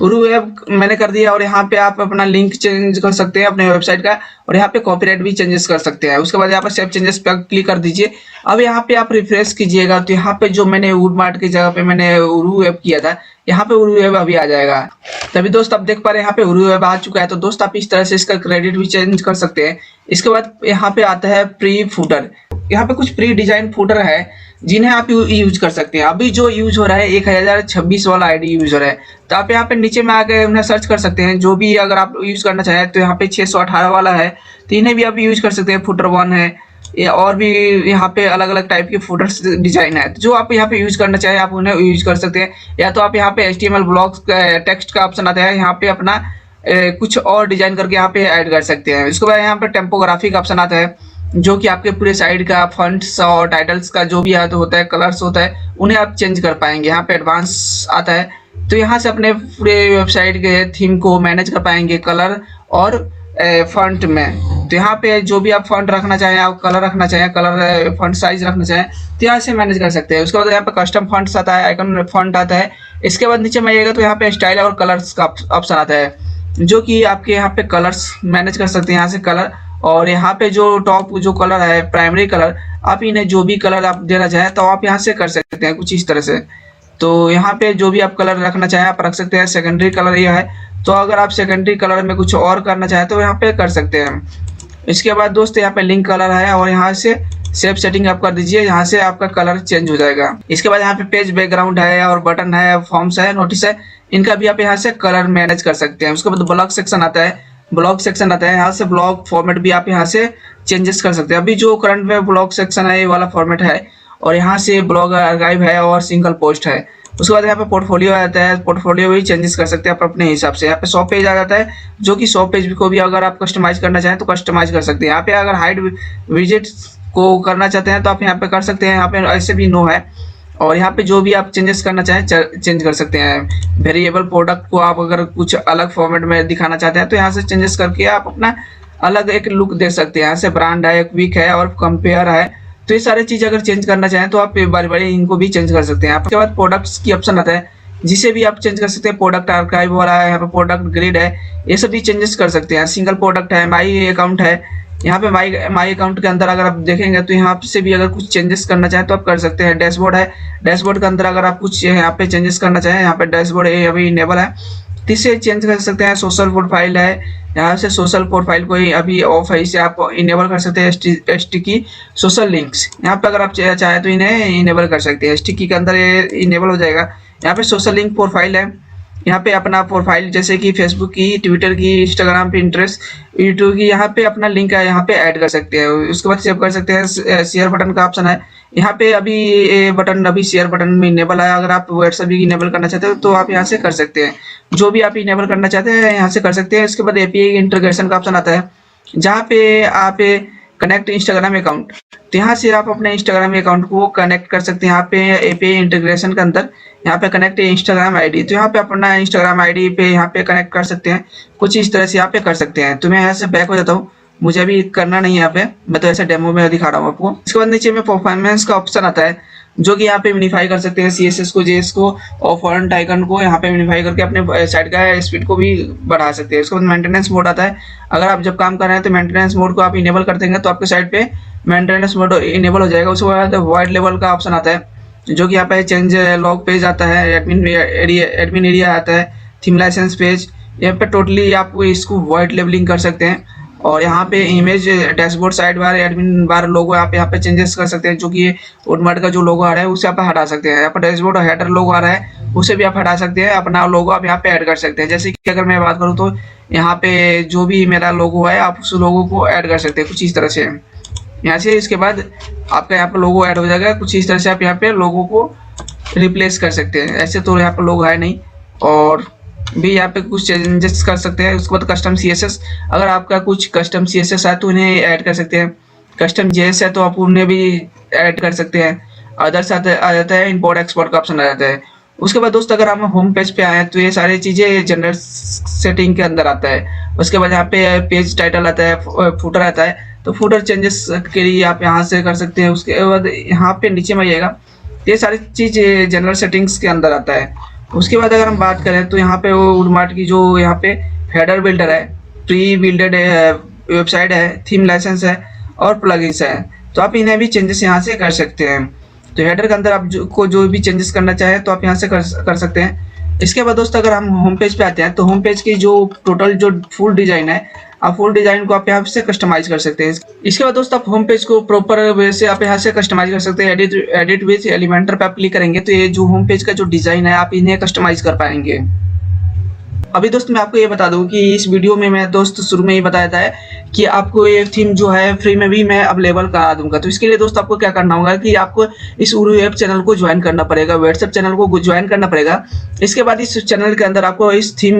उरु वेब मैंने कर दिया, और यहाँ पे आप अपना लिंक चेंज कर सकते हैं अपने वेबसाइट का, और यहाँ पे कॉपीराइट भी चेंजेस कर सकते हैं। उसके बाद यहाँ पे सेव चेंजेस पे क्लिक कर दीजिए। अब यहाँ पे आप रिफ्रेश कीजिएगा तो यहाँ पे जो मैंने उर्माट की जगह पे मैंने उरु वेब किया था, यहाँ पे उरु वेब अभी आ जाएगा। तभी दोस्त आप देख पा रहे हैं यहाँ पे उरु वेब आ चुका है। तो दोस्त आप इस तरह से इसका क्रेडिट भी चेंज कर सकते हैं। इसके बाद यहाँ पे आता है प्री फूटर। यहाँ पे कुछ प्री डिजाइन फूटर है जिन्हें आप यूज कर सकते हैं। अभी जो यूज हो रहा है 1026 वाला आईडी यूज हो रहा है, तो आप यहाँ पे नीचे में आके उन्हें सर्च कर सकते हैं। जो भी अगर आप यूज करना चाहें तो यहाँ पे 618 वाला है, तो इन्हें भी आप यूज कर सकते हैं। फुटर 1 है, या और भी यहाँ पे अलग अलग टाइप के फुटर्स डिजाइन है, तो जो आप यहाँ पे यूज करना चाहें आप उन्हें यूज कर सकते हैं। या तो आप यहाँ पे HTML ब्लॉक्स टेक्स्ट का ऑप्शन आता है, यहाँ पे अपना कुछ और डिजाइन करके यहाँ पे ऐड कर सकते हैं। इसके बाद यहाँ पे टेम्पोग्राफी का ऑप्शन आता है, जो कि आपके पूरे साइड का फॉन्ट्स और टाइटल्स का जो भी होता है, कलर्स होता है, उन्हें आप चेंज कर पाएंगे। यहाँ पे एडवांस आता है, तो यहाँ से अपने पूरे वेबसाइट के थीम को मैनेज कर पाएंगे कलर और फॉन्ट में। तो यहाँ पे जो भी आप फॉन्ट रखना चाहें, आप कलर रखना चाहें, कलर फॉन्ट साइज रखना चाहें, तो यहाँ से मैनेज कर सकते हैं। उसके बाद यहाँ पे कस्टम फॉन्ट्स आता है, आइकन फॉन्ट आता है। इसके बाद नीचे में आइएगा तो यहाँ पे स्टाइल और कलर्स का ऑप्शन आता है, जो कि आपके यहाँ पे कलर्स मैनेज कर सकते हैं यहाँ से कलर। और यहाँ पे जो टॉप जो कलर है प्राइमरी कलर, आप इन्हें जो भी कलर आप देना चाहें तो आप यहाँ से कर सकते हैं कुछ इस तरह से। तो यहाँ पे जो भी आप कलर रखना चाहें आप रख सकते हैं। सेकेंडरी कलर यह है, तो अगर आप सेकेंडरी कलर में कुछ और करना चाहें तो यहाँ पे कर सकते हैं। इसके बाद दोस्त यहाँ पे लिंक कलर है, और यहाँ से सेव सेटिंग आप कर दीजिए, यहाँ से आपका कलर चेंज हो जाएगा। इसके बाद यहाँ पे पेज बैकग्राउंड है, और बटन है, फॉर्म्स है, नोटिस है, इनका भी आप यहाँ से कलर मैनेज कर सकते हैं। उसके बाद ब्लॉग सेक्शन आता है, यहाँ से ब्लॉग फॉर्मेट भी आप यहाँ से चेंजेस कर सकते हैं। अभी जो करंट में ब्लॉग सेक्शन है ये वाला फॉर्मेट है, और यहाँ से ब्लॉग आर्काइव है और सिंगल पोस्ट है। उसके बाद यहाँ पे पोर्टफोलियो आता है, पोर्टफोलियो भी चेंजेस कर सकते हैं आप अपने हिसाब से। यहाँ पे 100 पेज आ जाता है, जो कि 100 पेज को भी अगर आप कस्टमाइज करना चाहें तो कस्टमाइज कर सकते हैं। यहाँ पे अगर हाइड विजिट को करना चाहते हैं तो आप यहाँ पे कर सकते हैं, यहाँ पे ऐसे भी नो है। और यहाँ पे जो भी आप चेंजेस करना चाहें चेंज कर सकते हैं। वेरिएबल प्रोडक्ट को आप अगर कुछ अलग फॉर्मेट में दिखाना चाहते हैं तो यहाँ से चेंजेस करके आप अपना अलग एक लुक दे सकते हैं। यहाँ से ब्रांड है, क्विक है और कंपेयर है, तो ये सारी चीज़ अगर चेंज करना चाहें तो आप बारी बारी इनको भी चेंज कर सकते हैं। आपके बाद प्रोडक्ट्स की ऑप्शन आता है, जिसे भी आप चेंज कर सकते हैं। प्रोडक्ट आर्काइव वाला है, यहाँ पे प्रोडक्ट ग्रिड है, ये सब भी चेंजेस कर सकते हैं। सिंगल प्रोडक्ट है, माई अकाउंट है, यहाँ पे माई अकाउंट के अंदर अगर आप देखेंगे तो यहाँ से भी अगर कुछ चेंजेस करना चाहें तो आप कर सकते हैं। डैशबोर्ड है, डैशबोर्ड के अंदर अगर आप कुछ यहाँ पे चेंजेस करना चाहें, यहाँ पे डैशबोर्ड अभी इनेबल है, तीसरे चेंज कर सकते हैं सोशल प्रोफाइल है, यहाँ से सोशल प्रोफाइल को अभी ऑफ है, इसे आप इनेबल कर सकते हैं। स्टिकी सोशल लिंक्स, यहाँ पे अगर आप चाहे तो इन्हें इनेबल कर सकते हैं। स्टिकी के अंदर ये इनेबल हो जाएगा। यहाँ पे सोशल लिंक प्रोफाइल है, यहाँ पे अपना प्रोफाइल जैसे कि फेसबुक की, ट्विटर की, इंस्टाग्राम, पिंटरेस्ट, यूट्यूब की, यहाँ पे अपना लिंक है, यहाँ पे ऐड कर सकते हैं। उसके बाद सेव कर सकते हैं। शेयर बटन का ऑप्शन है, यहाँ पे अभी ये बटन अभी शेयर बटन में इनेबल है। अगर आप व्हाट्सएप भी इनेबल करना चाहते हो तो आप यहाँ से कर सकते हैं। जो भी आप इनेबल करना चाहते हैं यहाँ से कर सकते हैं। इसके बाद एपीआई इंटीग्रेशन का ऑप्शन आता है, जहाँ पे आप कनेक्ट इंस्टाग्राम अकाउंट, तो यहाँ से आप अपने इंस्टाग्राम अकाउंट को कनेक्ट कर सकते हैं। यहाँ पे एपीआई इंटीग्रेशन के अंदर यहाँ पे कनेक्ट इंस्टाग्राम आईडी, तो यहाँ पे अपना इंस्टाग्राम आईडी पे यहाँ पे कनेक्ट कर सकते हैं। कुछ इस तरह से यहाँ पे कर सकते हैं। तो मैं यहाँ से बैक हो जाता हूँ, मुझे अभी करना नहीं है यहाँ पे, मैं तो ऐसे डेमो में दिखा रहा हूँ आपको। इसके बाद नीचे में परफॉर्मेंस का ऑप्शन आता है, जो कि यहाँ पे मिनिफाई कर सकते हैं सीएसएस को, जेएस को और फॉन्ट आइकन को यहाँ पे मिनिफाई करके अपने साइट का स्पीड को भी बढ़ा सकते हैं। उसके बाद मेंटेनेंस मोड आता है, अगर आप जब काम कर रहे हैं तो मेंटेनेंस मोड को आप इनेबल कर देंगे तो आपके साइट पे मेंटेनेंस मोड इनेबल हो जाएगा। उसके बाद वाइड लेवल का ऑप्शन आता है, जो कि यहाँ पे चेंज लॉग पेज आता है, एडमिन एरिया आता है, थीम लाइसेंस पेज, यहाँ पे टोटली आप इसको वाइड लेवलिंग कर सकते हैं। और यहाँ पे image dashboard side bar admin bar logo आप यहाँ पे चेंजेस कर सकते हैं, जो कि उडमार्ट का जो लोगो आ रहा है उसे आप हटा सकते हैं। यहाँ पर डैशबोर्ड हेडर लोगो आ रहा है उसे भी आप हटा सकते हैं, अपना लोगो आप यहाँ पे ऐड कर सकते हैं। जैसे कि अगर मैं बात करूँ तो यहाँ पे जो भी मेरा लोगो है आप उस लोगो को ऐड कर सकते हैं कुछ इस तरह से यहाँ से। इसके बाद आपका यहाँ पे लोगो ऐड हो जाएगा, कुछ इस तरह से आप यहाँ पे लोगो को रिप्लेस कर सकते हैं। ऐसे तो यहाँ पे लोगो है नहीं, और भी यहाँ पे कुछ चेंजेस कर सकते हैं। उसके बाद कस्टम सीएसएस, अगर आपका कुछ कस्टम सीएसएस है तो उन्हें ऐड कर सकते हैं। कस्टम जेएस है तो आप उन्हें भी ऐड कर सकते हैं। अदर्स आ जाता है, इंपोर्ट एक्सपोर्ट का ऑप्शन आ जाता है। उसके बाद दोस्त अगर हम होम पेज पे आए तो ये सारी चीज़ें जनरल सेटिंग के अंदर आता है। उसके बाद यहाँ पे पेज टाइटल आता है, फुटर आता है, तो फुटर चेंजेस के लिए आप यहाँ से कर सकते हैं। उसके बाद यहाँ पे नीचे में आइएगा, ये सारी चीज़ जनरल सेटिंग्स के अंदर आता है। उसके बाद अगर हम बात करें तो यहाँ पे वो उडमार्ट की जो यहाँ पे हेडर बिल्डर है, प्री बिल्डेड वेबसाइट है, थीम लाइसेंस है और प्लगइन्स है, तो आप इन्हें भी चेंजेस यहाँ से कर सकते हैं। तो हेडर के अंदर आप जो भी चेंजेस करना चाहें तो आप यहाँ से कर सकते हैं। इसके बाद दोस्तों अगर हम होम पेज पे आते हैं तो होम पेज की जो टोटल जो फुल डिज़ाइन है, आप फुल डिज़ाइन को आप यहाँ से कस्टमाइज कर सकते हैं। इसके बाद दोस्तों आप होम पेज को प्रॉपर वे से आप यहाँ से कस्टमाइज कर सकते हैं। एडिट विद एलिमेंटर पे आप क्लिक करेंगे तो ये जो होम पेज का जो डिज़ाइन है आप इन्हें कस्टमाइज कर पाएंगे। अभी दोस्त मैं आपको ये बता दूं कि इस वीडियो में मैं दोस्त शुरू में ही बताया था कि आपको ये थीम जो है फ्री में भी मैं अवेलेबल करा दूंगा। तो इसके लिए दोस्त आपको क्या करना होगा कि आपको इस उरू ऐप चैनल को ज्वाइन करना पड़ेगा, व्हाट्सएप चैनल को ज्वाइन करना पड़ेगा। इसके बाद इस चैनल के अंदर आपको इस थीम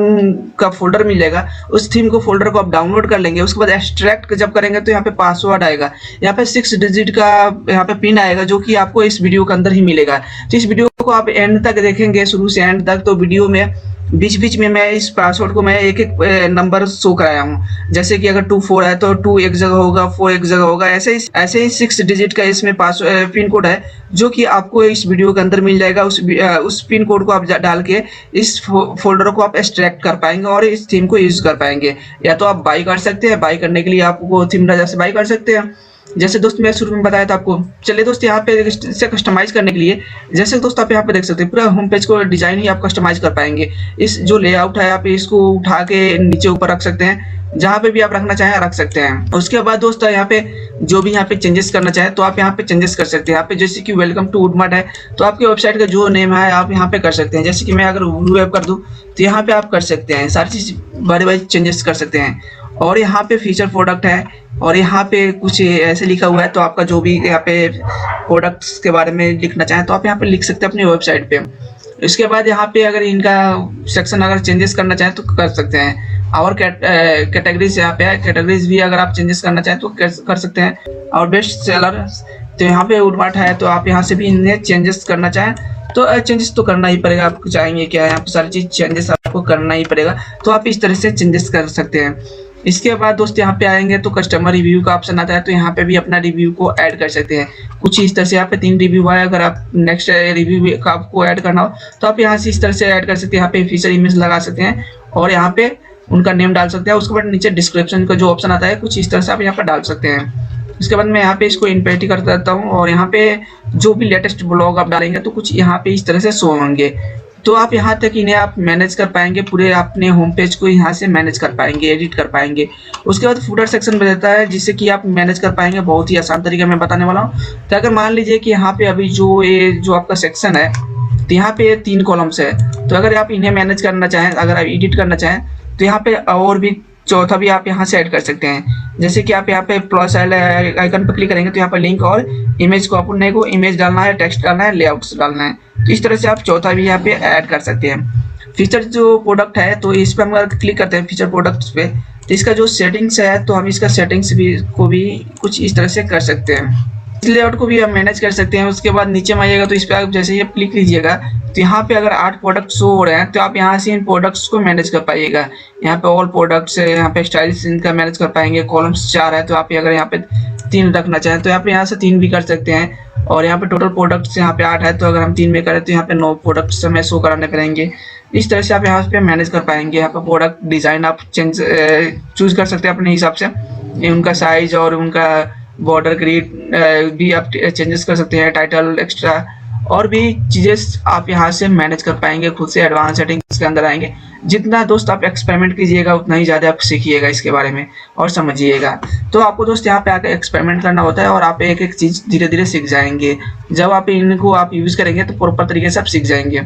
का फोल्डर मिल जाएगा, उस थीम को फोल्डर को आप डाउनलोड कर लेंगे। उसके बाद एक्सट्रैक्ट जब करेंगे तो यहाँ पे पासवर्ड आएगा, यहाँ पे 6 डिजिट का यहाँ पे पिन आएगा, जो कि आपको इस वीडियो के अंदर ही मिलेगा। तो इस वीडियो को आप एंड तक देखेंगे, शुरू से एंड तक, तो वीडियो में बीच बीच में मैं इस पासवर्ड को मैं एक एक नंबर शो कराया हूँ। जैसे कि अगर 24 है तो 2 एक जगह होगा, 4 एक जगह होगा, ऐसे ही 6 डिजिट का इसमें पिन कोड है, जो कि आपको इस वीडियो के अंदर मिल जाएगा। उस पिन कोड को आप डाल के इस फोल्डर को आप एक्सट्रैक्ट कर पाएंगे और इस थीम को यूज कर पाएंगे। या तो आप बाई कर सकते हैं, बाई करने के लिए आपको थीम राजा से बाई कर सकते हैं, जैसे दोस्त मैं शुरू में बताया था आपको। चलिए दोस्त यहाँ पे इसे कस्टमाइज करने के लिए, जैसे दोस्त आप यहाँ पे देख सकते हैं पूरा होम पेज को डिजाइन ही आप कस्टमाइज कर पाएंगे। इस जो लेआउट है आप इसको उठा के नीचे ऊपर रख सकते हैं, जहाँ पे भी आप रखना चाहें रख सकते हैं। उसके बाद दोस्त यहाँ पे जो भी यहाँ पे चेंजेस करना चाहें तो आप यहाँ पे चेंजेस कर सकते हैं। यहाँ पे जैसे कि वेलकम टू उडमार्ट है तो आपकी वेबसाइट का जो नेम है आप यहाँ पे कर सकते हैं। जैसे कि मैं अगर उरू ऐप कर दूँ तो यहाँ पे आप कर सकते हैं, सारी चीज बड़े चेंजेस कर सकते हैं। और यहाँ पे फीचर प्रोडक्ट है और यहाँ पे कुछ ऐसे लिखा हुआ है, तो आपका जो भी यहाँ पे प्रोडक्ट्स के बारे में लिखना चाहें तो आप यहाँ पे लिख सकते हैं अपनी वेबसाइट पे। इसके बाद यहाँ पे अगर इनका सेक्शन अगर चेंजेस करना चाहें तो कर सकते हैं। और कैटेगरीज यहाँ पे है, कैटेगरीज भी अगर आप चेंजेस करना चाहें तो कर सकते हैं। और बेस्ट सेलर तो यहाँ पे उडमार्ट है, तो आप यहाँ से भी इन्हें चेंजेस करना चाहें तो चेंजेस तो करना ही पड़ेगा। आप चाहेंगे क्या, यहाँ पे सारी चीज चेंजेस आपको करना ही पड़ेगा, तो आप इस तरह से चेंजेस कर सकते हैं। इसके बाद दोस्त यहाँ पे आएंगे तो कस्टमर रिव्यू का ऑप्शन आता है, तो यहाँ पे भी अपना रिव्यू को ऐड कर सकते हैं। कुछ इस तरह से यहाँ पे 3 रिव्यू है, अगर आप नेक्स्ट रिव्यू का आपको ऐड करना हो तो आप यहाँ से इस तरह से ऐड कर सकते हैं। यहाँ पे फीचर इमेज लगा सकते हैं और यहाँ पे उनका नेम डाल सकते हैं। उसके बाद नीचे डिस्क्रिप्शन का जो ऑप्शन आता है कुछ इस तरह से आप यहाँ पर डाल सकते हैं। इसके बाद मैं यहाँ पे इसको इनपेटी कर देता हूँ और यहाँ पे जो भी लेटेस्ट ब्लॉग आप डालेंगे तो कुछ यहाँ पे इस तरह से शो होंगे। तो आप यहाँ तक इन्हें आप मैनेज कर पाएंगे, पूरे अपने होम पेज को यहाँ से मैनेज कर पाएंगे, एडिट कर पाएंगे। उसके बाद फूटर सेक्शन बदलता है जिससे कि आप मैनेज कर पाएंगे, बहुत ही आसान तरीका मैं बताने वाला हूँ। तो अगर मान लीजिए कि यहाँ पे अभी जो आपका सेक्शन है, तो यहाँ पे 3 कॉलम्स है, तो अगर आप इन्हें मैनेज करना चाहें, अगर आप एडिट करना चाहें, तो यहाँ पे और भी चौथा भी आप यहाँ से ऐड कर सकते हैं। जैसे कि आप यहाँ पे प्लस आइकन पर क्लिक करेंगे तो यहाँ पर लिंक और इमेज को अपने को इमेज डालना है, टेक्स्ट डालना है, लेआउट्स डालना है, तो इस तरह से आप चौथा भी यहाँ पे ऐड कर सकते हैं। फीचर जो प्रोडक्ट है, तो इस पर हम अगर क्लिक करते हैं फीचर प्रोडक्ट्स पे, तो इसका जो सेटिंग्स है, तो हम इसका सेटिंग्स भी कुछ इस तरह से कर सकते हैं। इस लेआउट को भी हम मैनेज कर सकते हैं। उसके बाद नीचे में आइएगा तो इस पर आप जैसे ही क्लिक कीजिएगा तो यहाँ पे अगर 8 प्रोडक्ट शो हो रहे हैं, तो आप यहाँ से इन प्रोडक्ट्स को मैनेज कर पाइएगा। यहाँ पे ऑल प्रोडक्ट्स है, यहाँ पे स्टाइल्स इनका मैनेज कर पाएंगे। कॉलम्स 4 है, तो आप अगर यहाँ पे 3 रखना चाहें तो यहाँ से 3 भी कर सकते हैं। और यहाँ पे टोटल प्रोडक्ट्स यहाँ पे 8 है, तो अगर हम 3 में करें तो यहाँ पे 9 प्रोडक्ट्स हमें शो कराने पड़ेंगे। इस तरह से आप यहाँ पे मैनेज कर पाएंगे। यहाँ पे प्रोडक्ट डिजाइन आप चूज कर सकते हैं अपने हिसाब से, उनका साइज और उनका बॉर्डर ग्रिड भी आप चेंजेस कर सकते हैं, टाइटल एक्स्ट्रा और भी चीज़ें आप यहाँ से मैनेज कर पाएंगे खुद से। एडवांस सेटिंग्स के अंदर आएंगे। जितना दोस्त आप एक्सपेरिमेंट कीजिएगा उतना ही ज़्यादा आप सीखिएगा इसके बारे में और समझिएगा। तो आपको दोस्त यहाँ पे आकर एक्सपेरिमेंट करना होता है और आप एक एक चीज़ धीरे धीरे सीख जाएंगे। जब आप इनको आप यूज़ करेंगे तो प्रॉपर तरीके से आप सीख जाएंगे।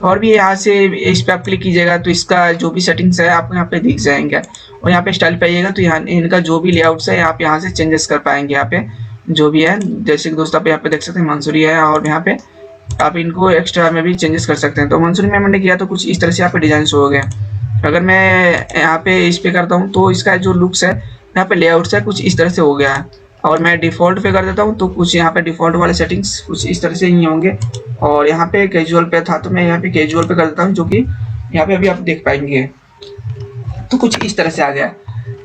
और भी यहाँ से इस पर आप क्लिक कीजिएगा तो इसका जो भी सेटिंग्स है आपको यहाँ पे दिख जाएंगे। और यहाँ पे स्टाइल पे आइएगा तो यहाँ इनका जो भी लेआउट्स है आप यहाँ से चेंजेस कर पाएंगे। यहाँ पे जो भी है, जैसे कि दोस्त आप यहाँ पे देख सकते हैं मंसूरी है, और यहाँ पे आप इनको एक्स्ट्रा में भी चेंजेस कर सकते हैं। तो मंसूरी में मैंने किया तो कुछ इस तरह से यहाँ पे डिजाइन हो गए। अगर मैं यहाँ पे इस पे करता हूँ तो इसका जो लुक्स है, यहाँ पे लेआउट्स है, कुछ इस तरह से हो गया है। और मैं डिफ़ॉल्ट पे कर देता हूँ तो कुछ यहाँ पे डिफ़ॉल्ट वाले सेटिंग्स कुछ इस तरह से ही होंगे। और यहाँ पे कैजुअल पे था तो मैं यहाँ पे कैजुअल पे कर देता हूँ, जो कि यहाँ पे अभी आप देख पाएंगे। तो कुछ इस तरह से आ गया।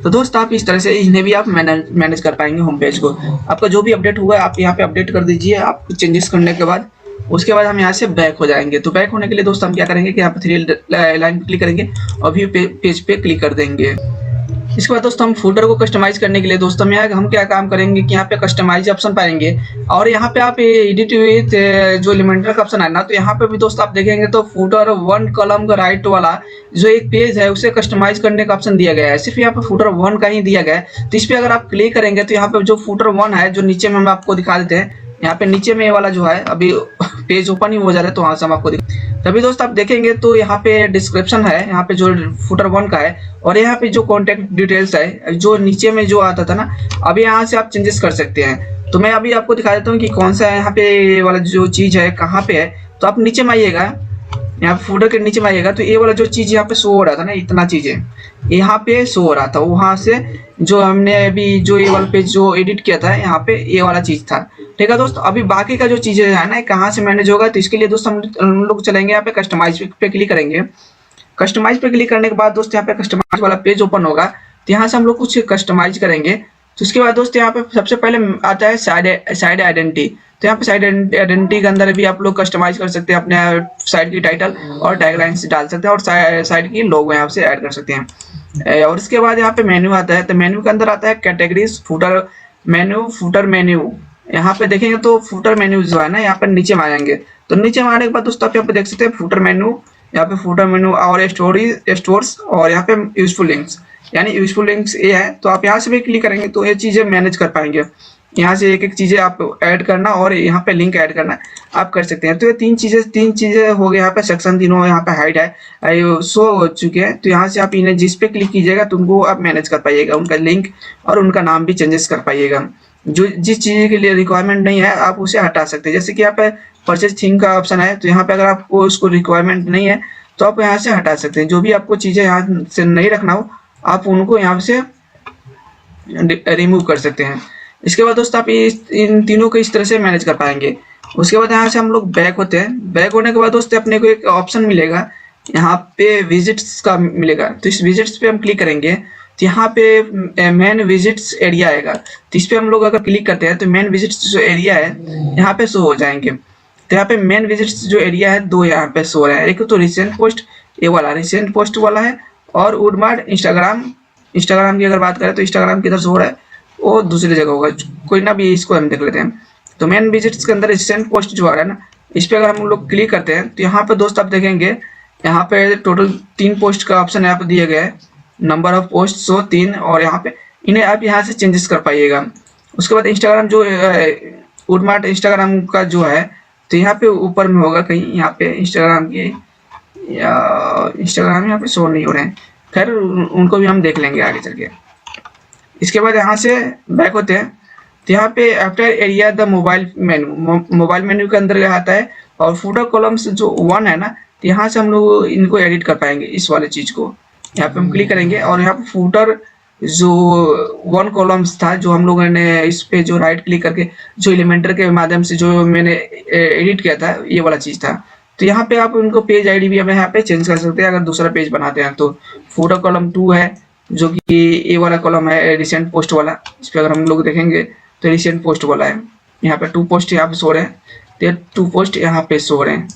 तो दोस्त आप इस तरह से इन्हें भी आप मैनेज कर पाएंगे होम पेज को। आपका जो भी अपडेट हुआ आप यहाँ पे अपडेट कर दीजिए। आप चेंजेस करने के बाद उसके बाद हम यहाँ से बैक हो जाएंगे। तो बैक होने के लिए दोस्त हम क्या करेंगे कि यहाँ पे 3 लाइन पे क्लिक करेंगे और व्यू पेज पे क्लिक कर देंगे। इसके बाद दोस्तों हम फूटर को कस्टमाइज करने के लिए दोस्तों हम क्या काम करेंगे कि यहाँ पे कस्टमाइज ऑप्शन पाएंगे। और यहाँ पे आप एडिट विथ जो एलिमेंटर का ऑप्शन है ना, तो यहाँ पे भी दोस्तों आप देखेंगे तो फूटर 1 कॉलम का राइट वाला जो एक पेज है उसे कस्टमाइज करने का ऑप्शन दिया गया है। सिर्फ यहाँ पे फूटर 1 का ही दिया गया है। तो इस पर अगर आप क्लिक करेंगे तो यहाँ पे जो फूटर 1 है, जो नीचे में हम आपको दिखा देते हैं, यहाँ पे नीचे में वाला जो है अभी पेज ओपन ही हो जा रहा है, तो वहां से हम आपको तभी दोस्त आप देखेंगे तो यहाँ पे डिस्क्रिप्शन है, यहाँ पे जो फुटर 1 का है, और यहाँ पे जो कॉन्टेक्ट डिटेल्स है जो नीचे में जो आता था ना, अभी यहाँ से आप चेंजेस कर सकते हैं। तो मैं अभी आपको दिखा देता हूँ कि कौन सा यहाँ पे वाला जो चीज है कहाँ पे है। तो आप नीचे में आइएगा, यहाँ पे फुटर के नीचे में आइएगा तो ये वाला जो चीज यहाँ पे शो हो रहा था ना, इतना चीजें यहाँ पे शो हो रहा था, वहां से जो हमने अभी जो ये वाला पेज जो एडिट किया था यहाँ पे ये वाला चीज था। ठीक है दोस्त, अभी बाकी का जो चीजें है ना कहाँ से मैनेज होगा, तो इसके लिए दोस्त हम लोग चलेंगे यहाँ पे कस्टमाइज पे क्लिक करेंगे। कस्टमाइज पे क्लिक करने के बाद दोस्त यहाँ पे कस्टमाइज वाला पेज ओपन होगा, तो यहाँ से हम लोग कुछ कस्टमाइज करेंगे। तो उसके बाद दोस्त यहाँ पे सबसे पहले आता है साइड आइडेंटिटी। तो यहाँ पे साइड आइडेंटिटी के अंदर भी आप लोग कस्टमाइज कर सकते हैं, अपने साइड की टाइटल और टैगलाइंस डाल सकते हैं, और साइड की लोगो यहाँ से ऐड कर सकते हैं। और इसके बाद यहाँ पे मेन्यू आता है, तो मेन्यू के अंदर आता है कैटेगरीज, फुटर मेन्यू। यहाँ पे देखेंगे तो फुटर मेन्यू जो है ना, यहाँ पर नीचे में आ जाएंगे। तो नीचे में आने के बाद दोस्तों आप यहाँ पे देख सकते हैं फुटर मेन्यू, यहाँ पे फुटर मेन्यू और स्टोर्स, और यहाँ पे यूजफुल लिंक्स, यानी यूजफुल लिंक्स ये है। तो आप यहाँ से भी क्लिक करेंगे तो ये चीजें मैनेज कर पाएंगे। यहाँ से एक एक चीजें आप ऐड करना और यहाँ पे लिंक ऐड करना आप कर सकते हैं। तो ये तीन चीजें हो गए। यहाँ पे सेक्शन तीनों यहाँ पे हाइड है शो हो चुके हैं। तो यहाँ से आप इन्हें जिस पे क्लिक कीजिएगा तो उनको आप मैनेज कर पाइएगा, उनका लिंक और उनका नाम भी चेंजेस कर पाइएगा। जो जिस चीज के लिए रिक्वायरमेंट नहीं है आप उसे हटा सकते हैं। जैसे कि यहाँ पे परचेज थीम का ऑप्शन है, तो यहाँ पे अगर आपको उसको रिक्वायरमेंट नहीं है तो आप यहाँ से हटा सकते हैं। जो भी आपको चीजें यहाँ से नहीं रखना हो आप उनको यहाँ से रिमूव कर सकते हैं। इसके बाद दोस्तों आप इन तीनों को इस तरह से मैनेज कर पाएंगे। उसके बाद यहाँ से हम लोग बैक होते हैं। बैक होने के बाद दोस्तों अपने को एक ऑप्शन मिलेगा, यहाँ पे विजिट्स का मिलेगा। तो इस विजिट्स पे हम क्लिक करेंगे तो यहाँ पे मेन विजिट्स एरिया आएगा। तो इस पे हम लोग अगर क्लिक करते हैं तो मेन विजिट्स जो एरिया है यहाँ पे शो हो जाएंगे। तो यहाँ पे मेन विजिट्स जो एरिया है दो यहाँ पे शो रहे हैं, एक तो रिसेंट पोस्ट, ये वाला रिसेंट पोस्ट वाला है, और वुडमार्ट इंस्टाग्राम की अगर बात करें तो इंस्टाग्राम किधर शो रहा है वो दूसरी जगह होगा, कोई ना भी इसको हम देख लेते हैं। तो मेन विजिट्स के अंदर रिसेंट पोस्ट जो आ रहा है ना इस पर अगर हम लोग क्लिक करते हैं तो यहाँ पे दोस्त आप देखेंगे यहाँ पे टोटल 3 पोस्ट का ऑप्शन यहाँ पे दिया गया है, नंबर ऑफ पोस्ट सो 3, और यहाँ पे इन्हें आप यहाँ से चेंजेस कर पाइएगा। उसके बाद इंस्टाग्राम जो उडमार्ट इंस्टाग्राम का जो है, तो यहाँ पे ऊपर में होगा कहीं, यहाँ पे इंस्टाग्राम की या इंस्टाग्राम यहाँ पे शो नहीं हो रहे हैं, खैर उनको भी हम देख लेंगे आगे चल के। इसके बाद यहाँ से बैक होते हैं तो यहाँ पे after area the mobile menu के अंदर आता है, और फूटर कॉलम्स जो 1 है ना, तो यहाँ से हम लोग इनको एडिट कर पाएंगे इस वाले चीज़ को। यहाँ पे हम क्लिक करेंगे और यहाँ पे फूटर जो 1 कॉलम्स था, जो हम लोगों ने इस पे जो राइट क्लिक करके जो एलिमेंटर के माध्यम से जो मैंने एडिट किया था, ये वाला चीज़ था। तो यहाँ पे आप उनको पेज आईडी भी हमें यहाँ पे चेंज कर सकते हैं अगर दूसरा पेज बनाते हैं। तो फूटर कॉलम 2 है, जो कि ये वाला कॉलम है रिसेंट पोस्ट वाला, इस पर अगर हम लोग देखेंगे तो रिसेंट पोस्ट वाला है। यहाँ पे 2 पोस्ट यहाँ पे शो रहे हैं, तो 2 पोस्ट यहाँ पे शो रहे हैं।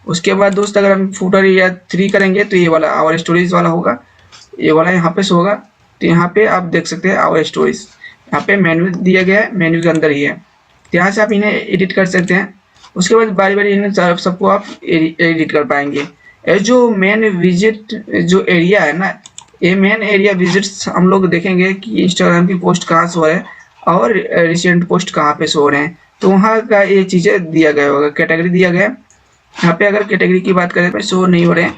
उसके बाद दोस्त अगर हम फूटर या 3 करेंगे तो ये वाला आवर स्टोरीज वाला होगा, ये वाला यहाँ पे शो होगा। तो यहाँ पे आप देख सकते हैं आवर स्टोरीज, यहाँ पे मेन्यू दिया गया है, मेन्यू के अंदर ही है, तो यहाँ से आप इन्हें एडिट कर सकते हैं। उसके बाद बारी बारी इन्हें सबको आप एडिट कर पाएंगे। ये जो मेन विजिट जो एरिया है ना, ये मेन एरिया विजिट्स हम लोग देखेंगे कि इंस्टाग्राम की पोस्ट कहाँ शो है और रिसेंट पोस्ट कहाँ पे शो रहे हैं, तो वहाँ का ये चीज़ें दिया गया होगा, कैटेगरी दिया गया है। यहाँ पे अगर कैटेगरी की बात करें तो शो नहीं हो रहे हैं,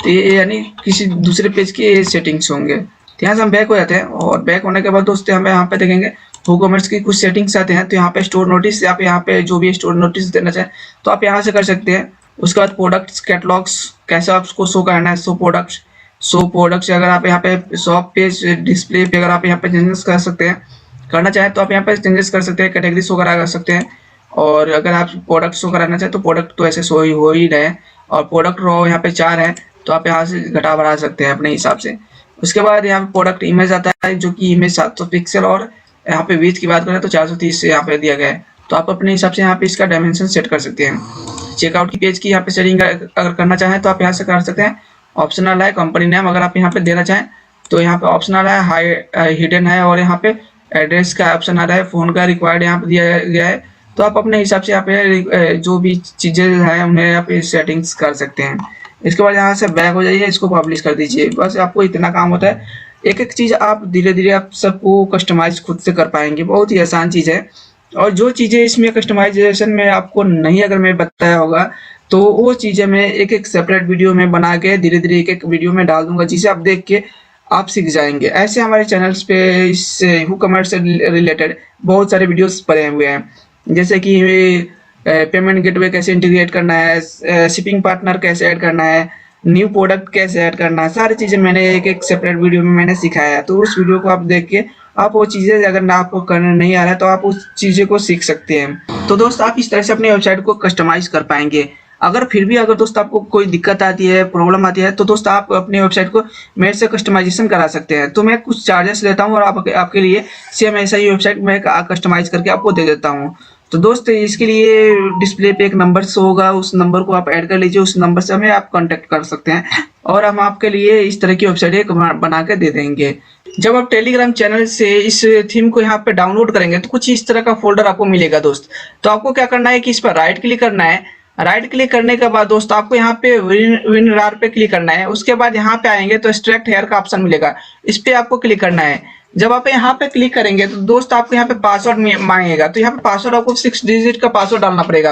तो ये यानी किसी दूसरे पेज के सेटिंग्स होंगे। तो यहाँ से हम बैक हो जाते हैं, और बैक होने के बाद दोस्तों हमें यहाँ पे देखेंगे WooCommerce की कुछ सेटिंग्स आते हैं। तो यहाँ पे स्टोर नोटिस, आप यहाँ पे जो भी स्टोर नोटिस देना चाहें तो आप यहाँ से कर सकते हैं। उसके बाद प्रोडक्ट्स कैटलॉग्स कैसे आपको शो करना है, शो प्रोडक्ट्स अगर आप यहाँ पे शॉप पेज डिस्प्ले पे अगर आप यहाँ पे चेंजेस कर सकते हैं, करना चाहें तो आप यहाँ पे चेंजेस कर सकते हैं, कैटेगरी शो करा सकते हैं। और अगर आप प्रोडक्ट शो कराना चाहें तो प्रोडक्ट तो ऐसे शो ही हो ही रहे हैं, और प्रोडक्ट रो यहाँ पे 4 है, तो आप यहाँ से घटा बढ़ा सकते हैं अपने हिसाब से। उसके बाद यहाँ पे प्रोडक्ट इमेज आता है, जो कि इमेज 700 पिक्सल, और यहाँ पे विड्थ की बात करें तो 430 से यहाँ पे दिया गया है। तो आप अपने हिसाब से यहाँ पे इसका डायमेंशन सेट कर सकते हैं। चेकआउट की पेज की यहाँ पे सेटिंग अगर करना चाहें तो आप यहाँ से कर सकते हैं। ऑप्शनल है कंपनी नेम अगर आप यहाँ पे देना चाहें तो यहाँ पे ऑप्शनल है, हाई हिडन है, और यहाँ पे एड्रेस का ऑप्शन आ रहा है, फ़ोन का रिक्वायर्ड यहाँ पे दिया गया है। तो आप अपने हिसाब से यहाँ पे जो भी चीज़ें हैं उन्हें यहाँ पे सेटिंग्स कर सकते हैं। इसके बाद यहाँ से बैक हो जाइए, इसको पब्लिश कर दीजिए, बस आपको इतना काम होता है। एक एक चीज़ आप धीरे धीरे आप सबको कस्टमाइज खुद से कर पाएंगे, बहुत ही आसान चीज़ है। और जो चीज़ें इसमें कस्टमाइजेशन में आपको नहीं अगर मैं बताया होगा तो वो चीज़ें मैं एक एक सेपरेट वीडियो में बना के धीरे धीरे एक एक वीडियो में डाल दूंगा, जिसे आप देख के आप सीख जाएंगे। ऐसे हमारे चैनल्स पे इस WooCommerce से रिलेटेड बहुत सारे वीडियोस पड़े हुए हैं, जैसे कि पेमेंट गेटवे कैसे इंटीग्रेट करना है, शिपिंग पार्टनर कैसे ऐड करना है, न्यू प्रोडक्ट कैसे ऐड करना है, सारी चीज़ें मैंने एक एक सेपरेट वीडियो में मैंने सिखाया है। तो उस वीडियो को आप देख के आप वो चीज़ें अगर ना आपको करने नहीं आ रहा है तो आप उस चीज़ें को सीख सकते हैं। तो दोस्त आप इस तरह से अपनी वेबसाइट को कस्टमाइज कर पाएंगे। अगर फिर भी अगर दोस्त आपको कोई दिक्कत आती है, प्रॉब्लम आती है, तो दोस्त आप अपनी वेबसाइट को मेरे से कस्टमाइजेशन करा सकते हैं। तो मैं कुछ चार्जेस लेता हूँ और आपके लिए सेम ऐसा ही वेबसाइट मैं कस्टमाइज करके आपको दे देता हूँ। तो दोस्त इसके लिए डिस्प्ले पे एक नंबर शो होगा, उस नंबर को आप ऐड कर लीजिए, उस नंबर से हमें आप कांटेक्ट कर सकते हैं और हम आपके लिए इस तरह की वेबसाइट एक बना के दे देंगे। जब आप टेलीग्राम चैनल से इस थीम को यहाँ पे डाउनलोड करेंगे तो कुछ इस तरह का फोल्डर आपको मिलेगा दोस्त। तो आपको क्या करना है कि इस पर राइट क्लिक करना है। राइट क्लिक करने के बाद दोस्त आपको यहाँ पे WinRAR पे क्लिक करना है। उसके बाद यहाँ पे आएंगे तो एक्सट्रैक्ट हेयर का ऑप्शन मिलेगा, इस पे आपको क्लिक करना है। जब आप यहाँ पे क्लिक करेंगे तो दोस्त आपको यहाँ पे पासवर्ड मांगेगा, तो यहाँ पे पासवर्ड आपको 6 डिजिट का पासवर्ड डालना पड़ेगा।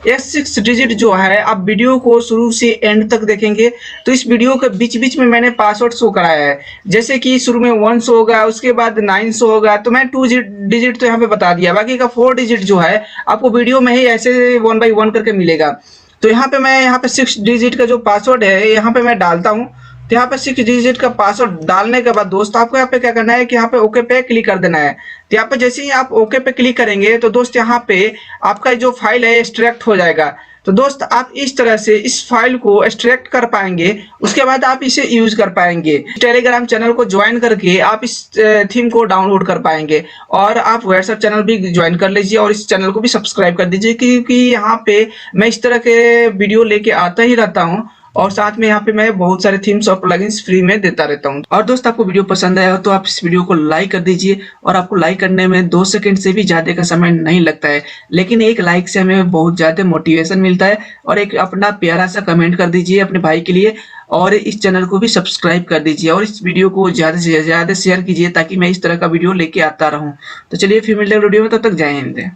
ये 6 डिजिट जो है, आप वीडियो को शुरू से एंड तक देखेंगे तो इस वीडियो के बीच बीच में मैंने पासवर्ड शो कराया है। जैसे कि शुरू में 1 शो होगा, उसके बाद 9 शो होगा, तो मैं 2 डिजिट तो यहाँ पे बता दिया, बाकी का 4 डिजिट जो है आपको वीडियो में ही ऐसे 1 बाई 1 करके मिलेगा। तो यहाँ पे मैं यहाँ पे 6 डिजिट का जो पासवर्ड है यहाँ पे मैं डालता हूँ। तो यहाँ पे 6 डिजिट का पासवर्ड डालने के बाद दोस्त आपको यहाँ पे क्या करना है कि यहाँ पे ओके पे क्लिक कर देना है। तो यहाँ पे जैसे ही आप ओके पे क्लिक करेंगे तो दोस्त यहाँ पे आपका जो फाइल है एक्सट्रैक्ट हो जाएगा। तो दोस्त आप इस तरह से इस फाइल को एक्सट्रैक्ट कर पाएंगे, उसके बाद आप इसे यूज कर पाएंगे। टेलीग्राम चैनल को ज्वाइन करके आप इस थीम को डाउनलोड कर पाएंगे और आप व्हाट्सएप चैनल भी ज्वाइन कर लीजिए और इस चैनल को भी सब्सक्राइब कर दीजिए, क्योंकि यहाँ पे मैं इस तरह के वीडियो लेके आता ही रहता हूँ और साथ में यहाँ पे मैं बहुत सारे थीम्स और प्लगइन्स फ्री में देता रहता हूँ। और दोस्त आपको वीडियो पसंद आया हो तो आप इस वीडियो को लाइक कर दीजिए, और आपको लाइक करने में 2 सेकंड से भी ज़्यादा का समय नहीं लगता है, लेकिन एक लाइक से हमें बहुत ज़्यादा मोटिवेशन मिलता है। और एक अपना प्यारा सा कमेंट कर दीजिए अपने भाई के लिए, और इस चैनल को भी सब्सक्राइब कर दीजिए, और इस वीडियो को ज़्यादा से ज़्यादा शेयर कीजिए ताकि मैं इस तरह का वीडियो लेके आता रहूँ। तो चलिए फिर मिलते हैं वीडियो में, तब तक जय हिंद।